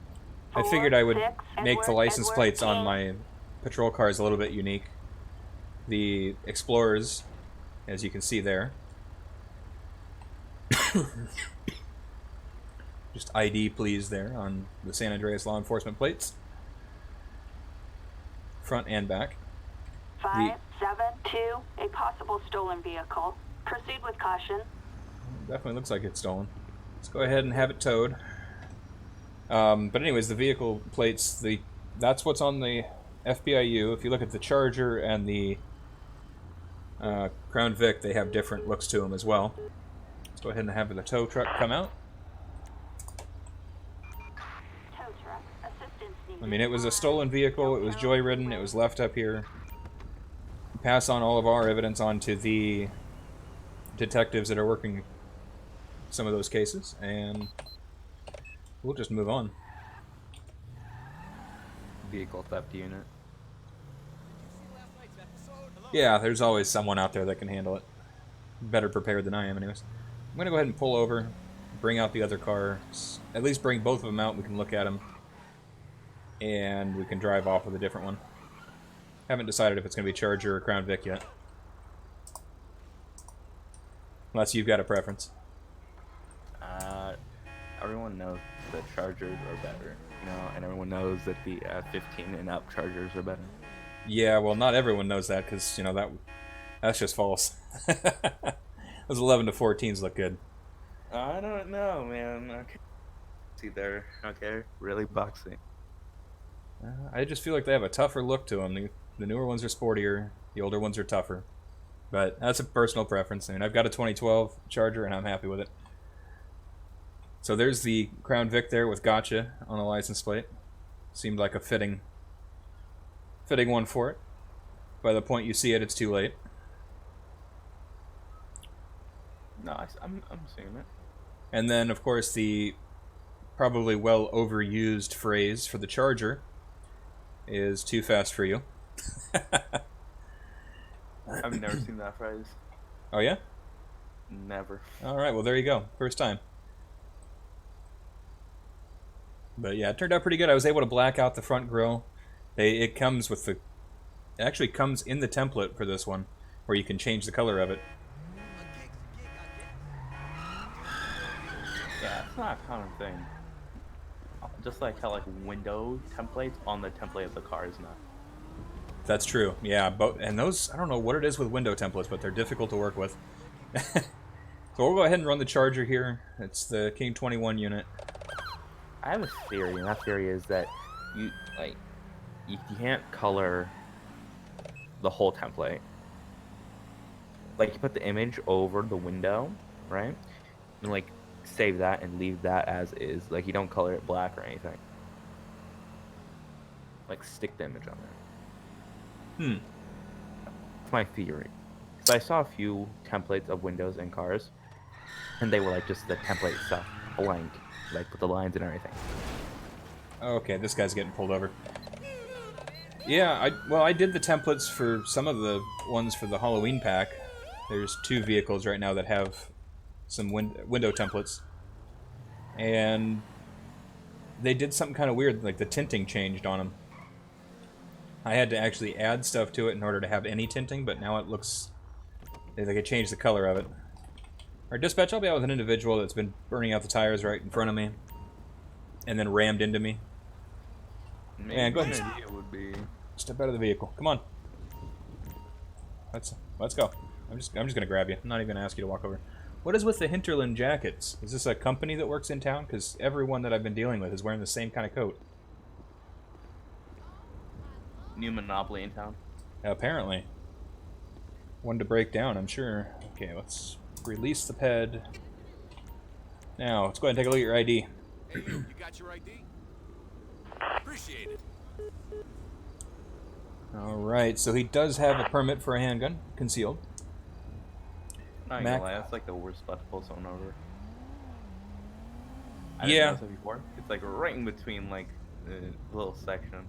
I figured I would 4-6 make the Edward license plates on King. my patrol cars a little bit unique. The Explorers, as you can see there. Just ID please there on the San Andreas law enforcement plates. Front and back. 572, a possible stolen vehicle. Proceed with caution. Definitely looks like it's stolen. Let's go ahead and have it towed. But anyways, the vehicle plates, that's what's on the FBIU. If you look at the Charger and the Crown Vic, they have different looks to them as well. Let's go ahead and have the tow truck come out. Tow truck. Assistance needed. I mean, it was a stolen vehicle, it was joyridden, it was left up here. Pass on all of our evidence on to the detectives that are working some of those cases, and we'll just move on. Vehicle theft unit. Yeah, there's always someone out there that can handle it. Better prepared than I am, anyways. I'm going to go ahead and pull over, bring out the other cars. At least bring both of them out, we can look at them. And we can drive off with a different one. Haven't decided if it's going to be Charger or Crown Vic yet. Unless you've got a preference. Everyone knows the Chargers are better, you know, and everyone knows that the 15 and up Chargers are better. Yeah, well, not everyone knows that, because, you know, that's just false. Those 11 to 14s look good. I don't know, man. Okay. See, they're really boxy. I just feel like they have a tougher look to them. The newer ones are sportier, the older ones are tougher. But that's a personal preference. I mean, I've got a 2012 Charger, and I'm happy with it. So there's the Crown Vic there with Gotcha on the license plate. Seemed like a fitting one for it. By the point you see it, it's too late. No, I'm seeing it. And then, of course, the probably well overused phrase for the Charger is "too fast for you." I've never seen that phrase. Oh yeah? Never. All right, well there you go. First time. But yeah, it turned out pretty good. I was able to black out the front grille. It comes with the... It actually comes in the template for this one, where you can change the color of it. Yeah, it's not a common thing. Just like how like window templates on the template of the car is not. That's true. Yeah, and those, I don't know what it is with window templates, but they're difficult to work with. So we'll go ahead and run the Charger here. It's the King 21 unit. I have a theory, and that theory is that you can't color the whole template. Like, you put the image over the window, right? And like save that and leave that as is. Like, you don't color it black or anything. Like, stick the image on there. That's my theory. So I saw a few templates of windows in cars, and they were like just the template itself, blank, like with the lines and everything. Okay, this guy's getting pulled over. Yeah, I did the templates for some of the ones for the Halloween pack. There's 2 vehicles right now that have some window templates. And they did something kind of weird, like the tinting changed on them. I had to actually add stuff to it in order to have any tinting, but now it looks like I changed the color of it. Our dispatch, I'll be out with an individual that's been burning out the tires right in front of me, and then rammed into me. Man, go ahead. It would be Step out of the vehicle. Come on. Let's go. I'm just gonna grab you. I'm not even gonna ask you to walk over. What is with the Hinterland jackets? Is this a company that works in town? Because everyone that I've been dealing with is wearing the same kind of coat. New Monopoly in town. Apparently. One to break down, I'm sure. Okay, let's release the ped. Now, let's go ahead and take a look at your ID. Hey, you got your ID? Appreciate it. Alright, so he does have a permit for a handgun, concealed. Not Mac- gonna lie, that's like the worst spot to pull someone over. I Yeah. didn't notice it before. It's like right in between like the little section.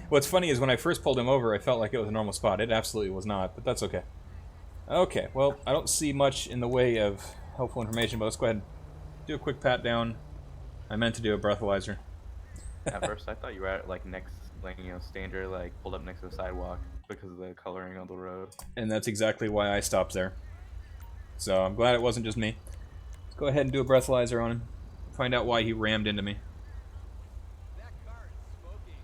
What's funny is when I first pulled him over, I felt like it was a normal spot. It absolutely was not, but that's okay. Okay, well, I don't see much in the way of helpful information, but let's go ahead and do a quick pat down. I meant to do a breathalyzer. At first, I thought you were at like next, like standard, like pulled up next to the sidewalk because of the coloring of the road. And that's exactly why I stopped there. So I'm glad it wasn't just me. Let's go ahead and do a breathalyzer on him. Find out why he rammed into me. That car is smoking.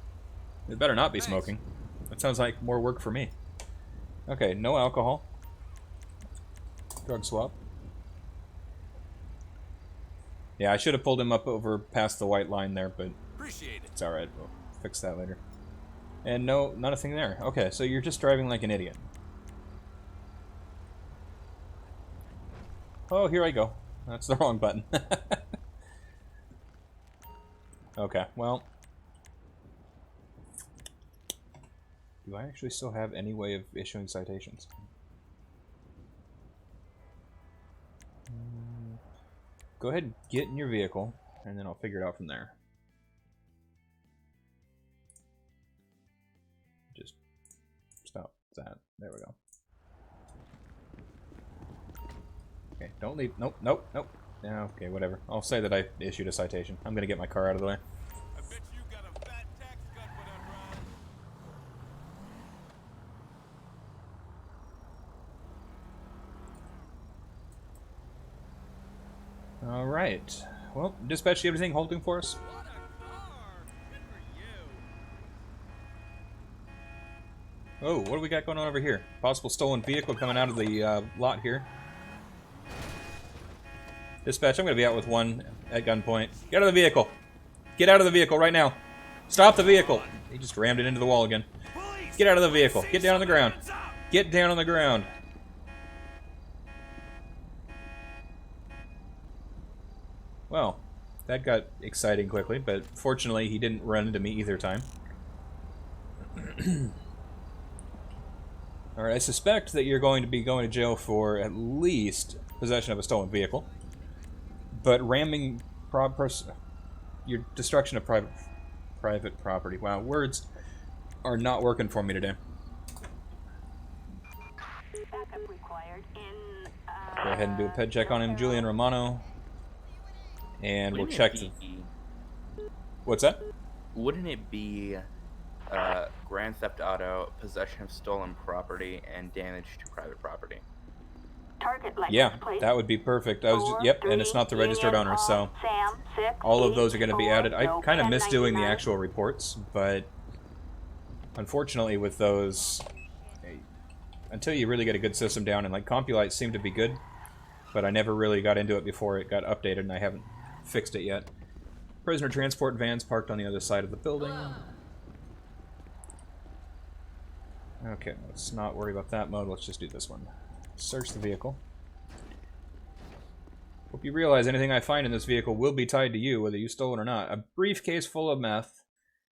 It better not be Thanks. smoking. That sounds like more work for me. Okay, no alcohol. Drug swap. Yeah, I should have pulled him up over past the white line there, but Appreciate it. it's alright. We'll fix that later. And no, not a thing there. Okay, so you're just driving like an idiot. Oh, here I go. That's the wrong button. Okay, well. Do I actually still have any way of issuing citations? Go ahead and get in your vehicle, and then I'll figure it out from there. Just stop that. There we go. Okay, don't leave. Nope, nope, nope. Yeah, okay, whatever. I'll say that I issued a citation. I'm gonna get my car out of the way. I bet you got a fat tax cut for that ride. Alright. Well, dispatch, you have anything holding for us? What a car! Good for you. Oh, what do we got going on over here? Possible stolen vehicle coming out of the lot here. Dispatch, I'm going to be out with one at gunpoint. Get out of the vehicle! Get out of the vehicle right now! Stop the vehicle! He just rammed it into the wall again. Get out of the vehicle! Get down on the ground! Get down on the ground! Well, that got exciting quickly, but fortunately he didn't run into me either time. Alright, I suspect that you're going to be going to jail for at least possession of a stolen vehicle. But ramming your destruction of private property. Wow, words are not working for me today. Backup required in, Go ahead and do a ped check on him, Julian Romano. And we'll check the... What's that? Wouldn't it be Grand Theft Auto, possession of stolen property, and damage to private property? target license Yeah, plate. that would be perfect. I was just, yep, and it's not the registered owner, so Sam, 6, all of 8, those are going to be 4, added. I no, kind of miss doing the 1099. actual reports, but unfortunately with those, until you really get a good system down, and like CompuLite seemed to be good, but I never really got into it before it got updated, and I haven't fixed it yet. Prisoner transport vans parked on the other side of the building. Okay, let's not worry about that mode. Let's just do this one. Search the vehicle. Hope you realize anything I find in this vehicle will be tied to you, whether you stole it or not. A briefcase full of meth,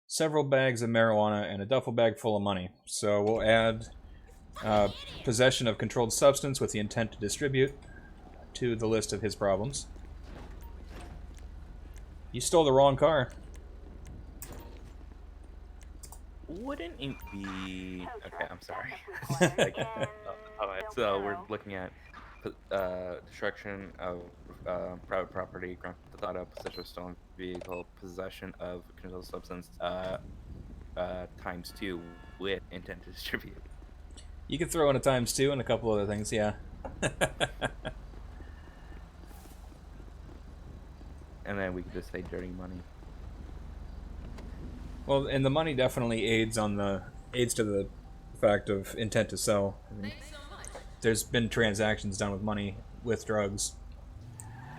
several bags of marijuana, and a duffel bag full of money. So we'll add possession of controlled substance with the intent to distribute to the list of his problems. You stole the wrong car. Wouldn't it be... Okay, I'm sorry. Like, Alright, so we're looking at destruction of private property, Grand Theft Auto, possession of stolen vehicle, possession of controlled substance, ×2 with intent to distribute. You could throw in a ×2 and a couple other things, yeah. And then we could just say dirty money. Well, and the money definitely aids to the fact of intent to sell. I mean, there's been transactions done with money with drugs.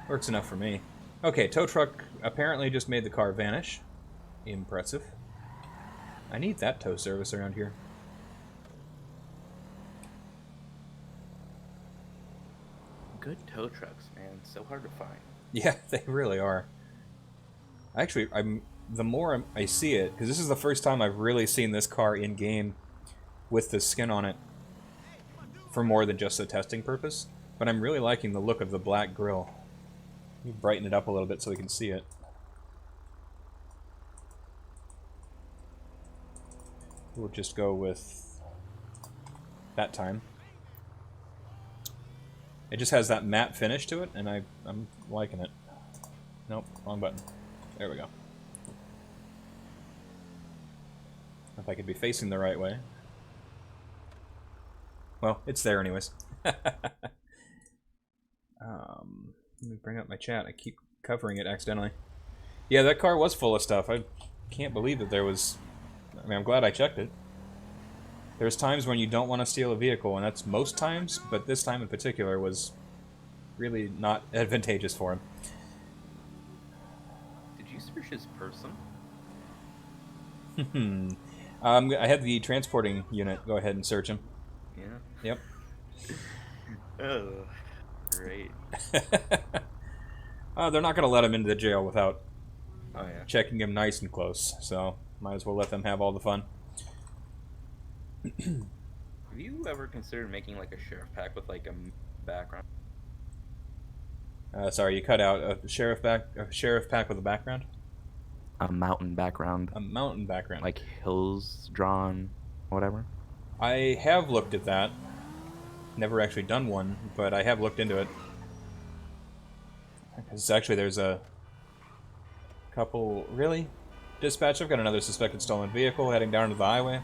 Works enough for me. Okay, tow truck apparently just made the car vanish. Impressive. I need that tow service around here. Good tow trucks, man. So hard to find. Yeah, they really are. Actually, the more I see it, because this is the first time I've really seen this car in-game with the skin on it for more than just a testing purpose, but I'm really liking the look of the black grille. Let me brighten it up a little bit so we can see it. We'll just go with that time. It just has that matte finish to it, and I'm liking it. Nope, wrong button. There we go. If I could be facing the right way. Well, it's there anyways. Let me bring up my chat. I keep covering it accidentally. Yeah, that car was full of stuff. I can't believe that there was... I mean, I'm glad I checked it. There's times when you don't want to steal a vehicle, and that's most times, but this time in particular was really not advantageous for him. Did you search his person? I had the transporting unit go ahead and search him. Yeah. Yep. Oh, great. They're not going to let him into the jail without checking him nice and close, so might as well let them have all the fun. Have you ever considered making like a sheriff pack with like a background? Sorry, you cut out. A sheriff pack with a background? A mountain background. A mountain background. Like hills drawn, whatever. I have looked at that. Never actually done one, but I have looked into it. Because actually there's a couple... Really? Dispatch, I've got another suspected stolen vehicle heading down to the highway.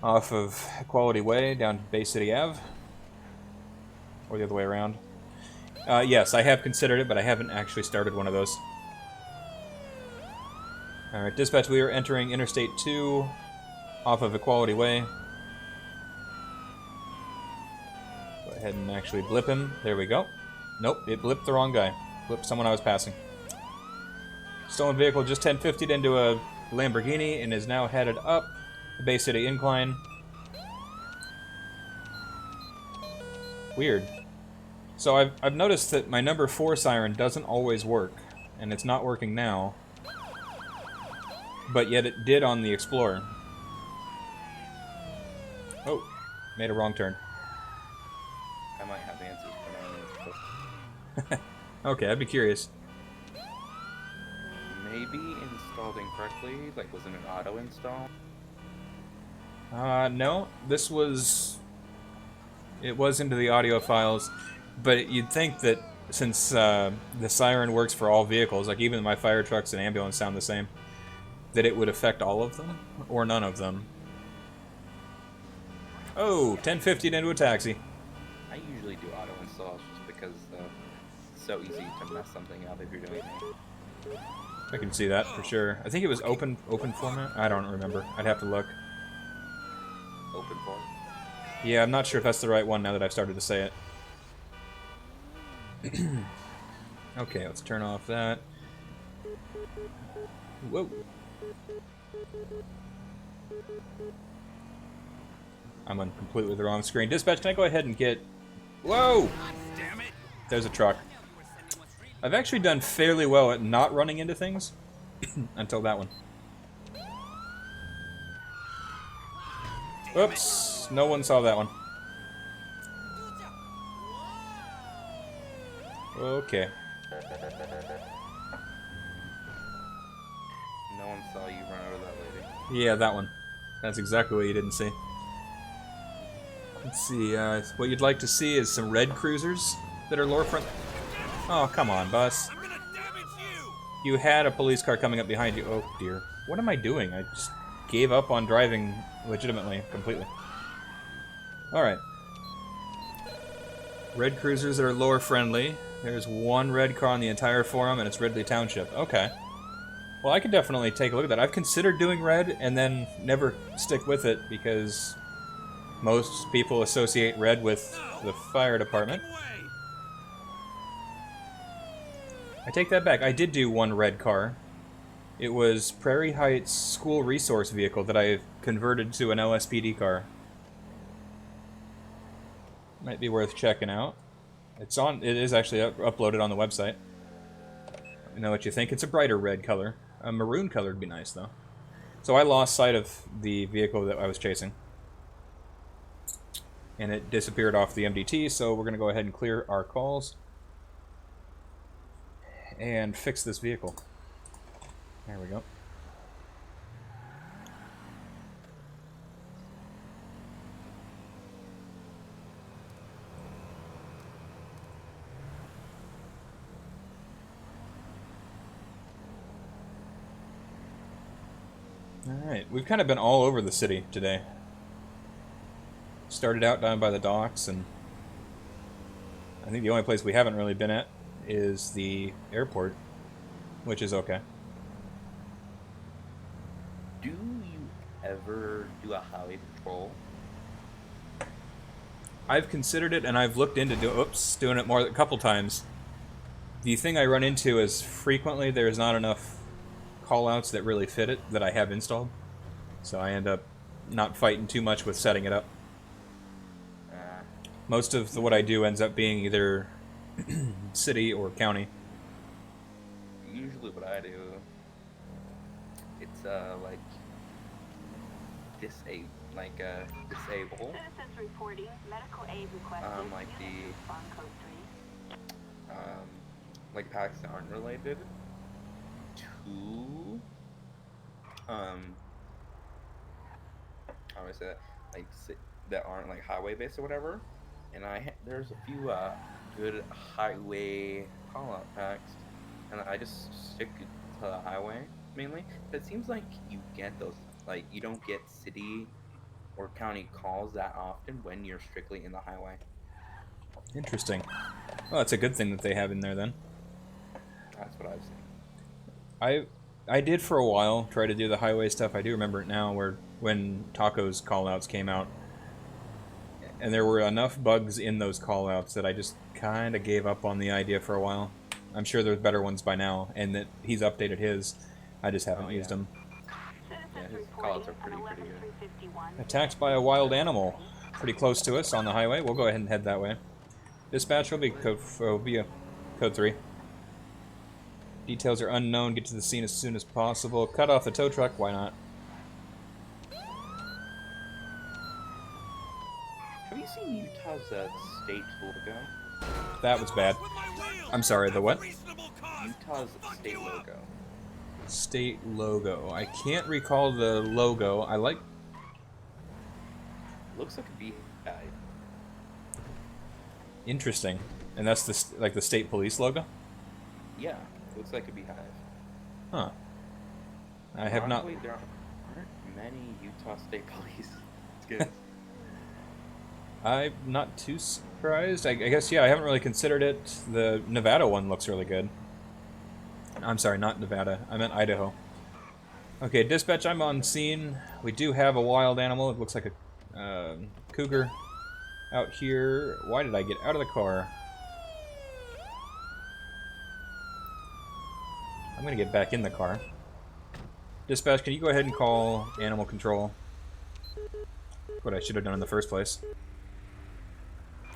Off of Equality Way, down to Bay City Ave. Or the other way around. Yes, I have considered it, but I haven't actually started one of those. Alright, dispatch, we are entering Interstate 2 off of Equality Way. Go ahead and actually blip him. There we go. Nope, it blipped the wrong guy. Blipped someone I was passing. Stolen vehicle just 1050'd into a Lamborghini and is now headed up the Bay City Incline. Weird. So I've noticed that my number 4 siren doesn't always work, and it's not working now. But yet it did on the Explorer. Oh, made a wrong turn. I might have answers for that. Okay, I'd be curious. Maybe installed incorrectly, like was it an auto install? No, this was... It was into the audio files, but you'd think that since the siren works for all vehicles, like even my fire trucks and ambulance sound the same, that it would affect all of them, or none of them. Oh, 1050'd into a taxi. I usually do auto installs just because it's so easy to mess something up if you're doing it. I can see that for sure. I think it was open format. I don't remember. I'd have to look. Open form. Yeah, I'm not sure if that's the right one now that I've started to say it. Okay, let's turn off that. Whoa. I'm on completely the wrong screen. Dispatch, can I go ahead and get... Whoa! There's a truck. I've actually done fairly well at not running into things until that one. Oops, no one saw that one. Okay. No one saw you run over that lady. Yeah, that one. That's exactly what you didn't see. Let's see, what you'd like to see is some red cruisers that are lore front. Oh, come on, bus. I'm gonna damage you! You had a police car coming up behind you. Oh, dear. What am I doing? I just gave up on driving legitimately, completely. Alright. Red cruisers that are lore friendly. There's one red car on the entire forum, and it's Ridley Township. Okay. Well, I could definitely take a look at that. I've considered doing red and then never stick with it because most people associate red with the fire department. I take that back. I did do one red car. It was Prairie Heights school resource vehicle that I converted to an LSPD car. Might be worth checking out. It's on. It is actually uploaded on the website. Let me know what you think. It's a brighter red color. A maroon color would be nice though. So I lost sight of the vehicle that I was chasing, and it disappeared off the MDT. So we're gonna go ahead and clear our calls and fix this vehicle. There we go. Alright, we've kind of been all over the city today. Started out down by the docks, and I think the only place we haven't really been at is the airport, which is okay. Do you ever do a highway patrol? I've considered it, and I've looked into doing it a couple times. The thing I run into is frequently there's not enough callouts that really fit it that I have installed, so I end up not fighting too much with setting it up. Most of what I do ends up being either city or county. Usually what I do, it's like disable. Citizens reporting medical aid requested. Like the Respond code 3. like packs that aren't related to how do I say that? Like that aren't like highway based or whatever. And there's a few good highway call out packs, and I just stick to the highway mainly. But it seems like you get those, like you don't get city or county calls that often when you're strictly in the highway. Interesting. Well, that's a good thing that they have in there then. That's what I've seen. I did for a while try to do the highway stuff. I do remember it now, when Taco's callouts came out, and there were enough bugs in those callouts that I just kind of gave up on the idea for a while. I'm sure there's better ones by now, and that he's updated his. I just haven't used them. Yeah, his callouts are pretty good. Attacked by a wild animal, pretty close to us on the highway. We'll go ahead and head that way. Dispatch will be code 3. Details are unknown. Get to the scene as soon as possible. Cut off the tow truck. Why not? Have you seen Utah's state logo? That was bad. I'm sorry, the what? Utah's state logo. State logo. I can't recall the logo. I like... Looks like a beehive. Interesting. And that's the state police logo? Yeah, looks like a beehive. Huh. I have not... There aren't many Utah state police. It's good. I'm not too surprised. I guess, yeah, I haven't really considered it. The Nevada one looks really good. I'm sorry, not Nevada. I meant Idaho. Okay, dispatch, I'm on scene. We do have a wild animal. It looks like a cougar out here. Why did I get out of the car? I'm going to get back in the car. Dispatch, can you go ahead and call animal control? What I should have done in the first place.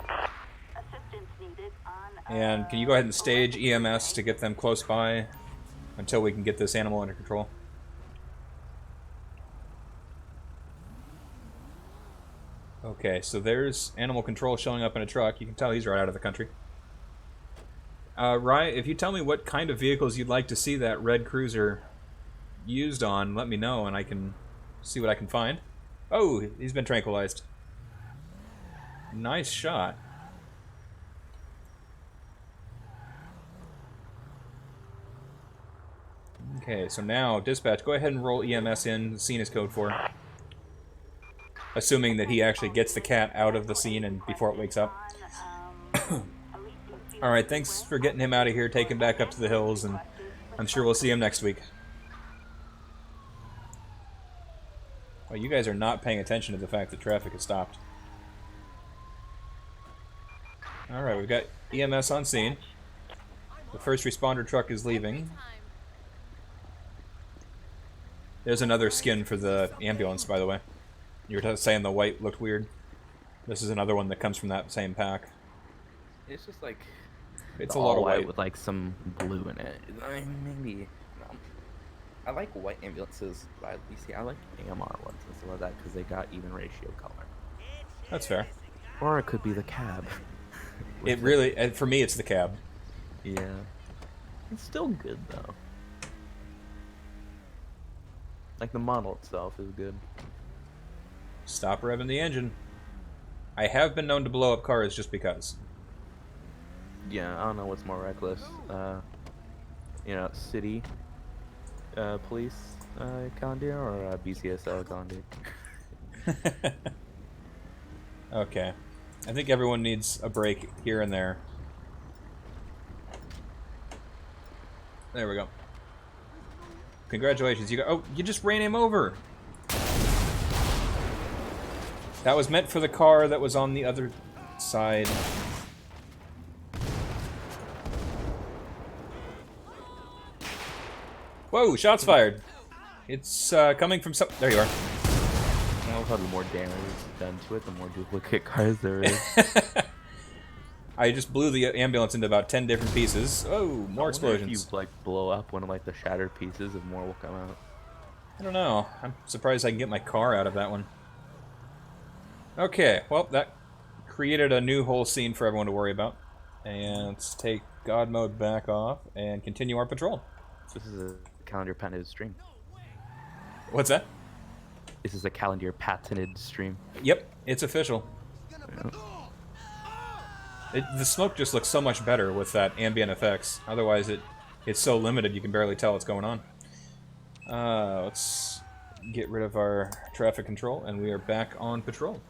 Assistance needed on. And can you go ahead and stage EMS to get them close by until we can get this animal under control? Okay, so there's animal control showing up in a truck. You can tell he's right out of the country. Rye, if you tell me what kind of vehicles you'd like to see that red cruiser used on, let me know and I can see what I can find. Oh, he's been tranquilized. Nice shot. Okay, so now, dispatch, go ahead and roll EMS in. The scene is code 4. Assuming that he actually gets the cat out of the scene and before it wakes up. Alright, thanks for getting him out of here, take him back up to the hills, and I'm sure we'll see him next week. Well, you guys are not paying attention to the fact that traffic has stopped. Alright, we've got EMS on scene. The first responder truck is leaving. There's another skin for the ambulance, by the way. You were saying the white looked weird. This is another one that comes from that same pack. It's just like It's the a lot of all white. with like some blue in it. I mean, maybe. No. I like white ambulances. You see, I like AMR ones and stuff like that because they got even ratio color. That's fair. Or it could be the cab. It really, for me, it's the cab. Yeah. It's still good though. Like the model itself is good. Stop revving the engine. I have been known to blow up cars just because. Yeah, I don't know what's more reckless. You know, city police commandeer or BCSL commandeer. Okay. I think everyone needs a break here and there. There we go. Congratulations, you got. Oh, you just ran him over. That was meant for the car that was on the other side. Whoa, shots fired. It's coming from some. There you are. I love how the more damage is done to it, the more duplicate cars there is. I just blew the ambulance into about 10 different pieces. Oh, more explosions. If you like blow up one of like the shattered pieces, and more will come out. I don't know. I'm surprised I can get my car out of that one. Okay, well, that created a new whole scene for everyone to worry about. And let's take God mode back off and continue our patrol. This is a calendar patented stream. What's that? This is a calendar patented stream. Yep, it's official. The smoke just looks so much better with that ambient effects. Otherwise, it's so limited you can barely tell what's going on. Let's get rid of our traffic control, and we are back on patrol.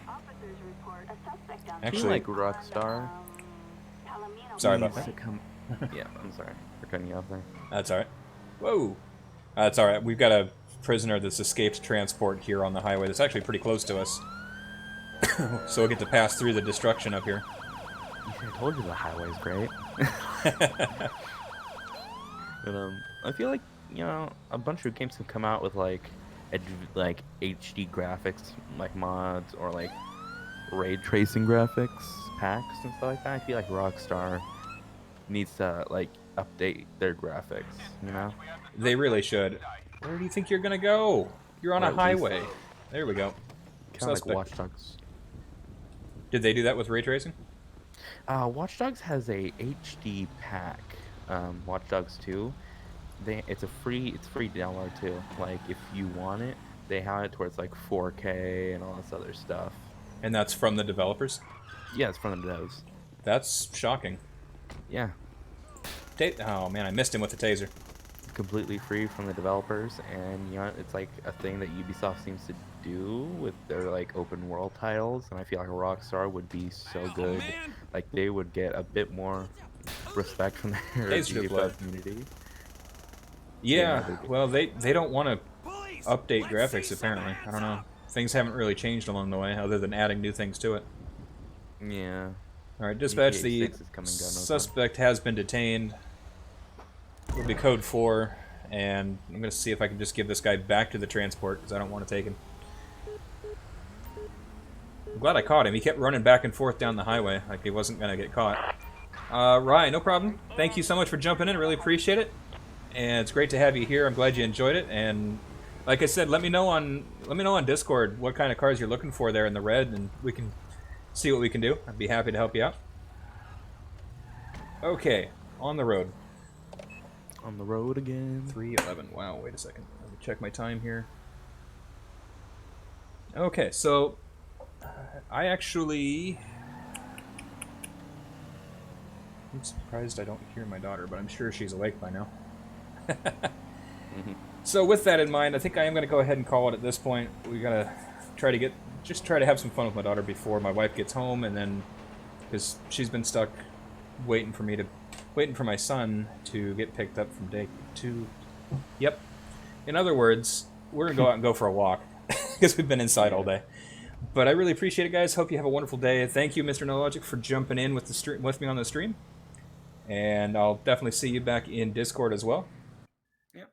Officers report a suspect on Actually, Do you like Rockstar? Palomino. Sorry about Needs that. to come- Yeah, I'm sorry for cutting you off there. That's alright. Whoa! That's alright. We've got a prisoner that's escaped transport here on the highway that's actually pretty close to us. So we'll get to pass through the destruction up here. I told you the highway's great. But I feel like, you know, a bunch of games have come out with like HD graphics, like mods, or like ray tracing graphics packs and stuff like that. I feel like Rockstar needs to like update their graphics, you know? They really should. Where do you think you're gonna go? You're on Or a at least- highway. There we go. Kind of like Suspect. Watch Dogs. Did they do that with ray tracing? Watch Dogs has a HD pack. Watch Dogs 2. It's free download too. Like if you want it, they have it towards like 4K and all this other stuff. And that's from the developers? Yeah, it's from the devs. That's shocking. Yeah, Oh man, I missed him with the taser. completely free from the developers, and you know it's like a thing that Ubisoft seems to do with their like open world titles, and I feel like Rockstar would be so good. Like they would get a bit more respect from their Taser deployed. Ubisoft community. Yeah, they do. well, they don't want to update graphics, apparently. I don't know. Things haven't really changed along the way, other than adding new things to it. Yeah. Alright, dispatch, GTA the 6 is coming, God knows when. suspect has been detained. Will be code 4, and I'm going to see if I can just give this guy back to the transport, because I don't want to take him. I'm glad I caught him. He kept running back and forth down the highway, like he wasn't going to get caught. Ryan, no problem. Thank you so much for jumping in. Really appreciate it. And it's great to have you here. I'm glad you enjoyed it. And like I said, let me know on Discord what kind of cars you're looking for there in the red, and we can see what we can do. I'd be happy to help you out. Okay, on the road. On the road again. 3:11. Wow, wait a second. Let me check my time here. Okay, so I actually... I'm surprised I don't hear my daughter, but I'm sure she's awake by now. So with that in mind, I think I am going to go ahead and call it at this point. We got to try to have some fun with my daughter before my wife gets home, and then because she's been stuck waiting for my son to get picked up from day 2. In other words, we're gonna go out and go for a walk because we've been inside all day. But I really appreciate it, guys. Hope you have a wonderful day. Thank you, Mr. NrNoLogic, for jumping in with the stream with me on the stream. And I'll definitely see you back in Discord as well. Yep.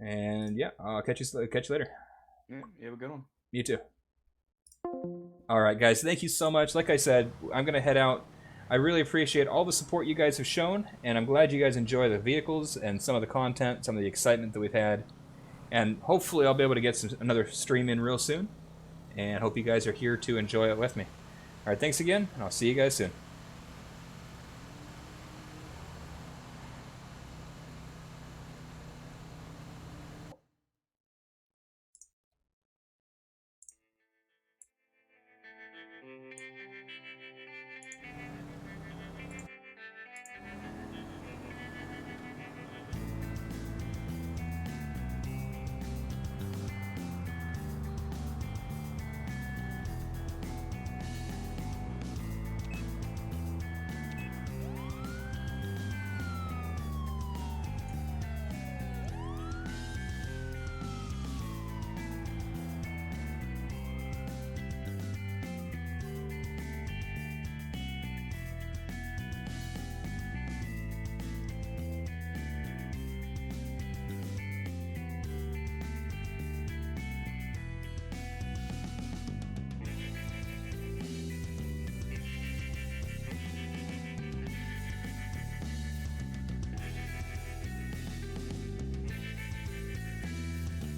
And yeah, I'll catch you later. Yeah, you have a good one. You too. All right, guys. Thank you so much. Like I said, I'm gonna head out. I really appreciate all the support you guys have shown, and I'm glad you guys enjoy the vehicles and some of the content, some of the excitement that we've had. And hopefully, I'll be able to get another stream in real soon. And hope you guys are here to enjoy it with me. All right, thanks again, and I'll see you guys soon.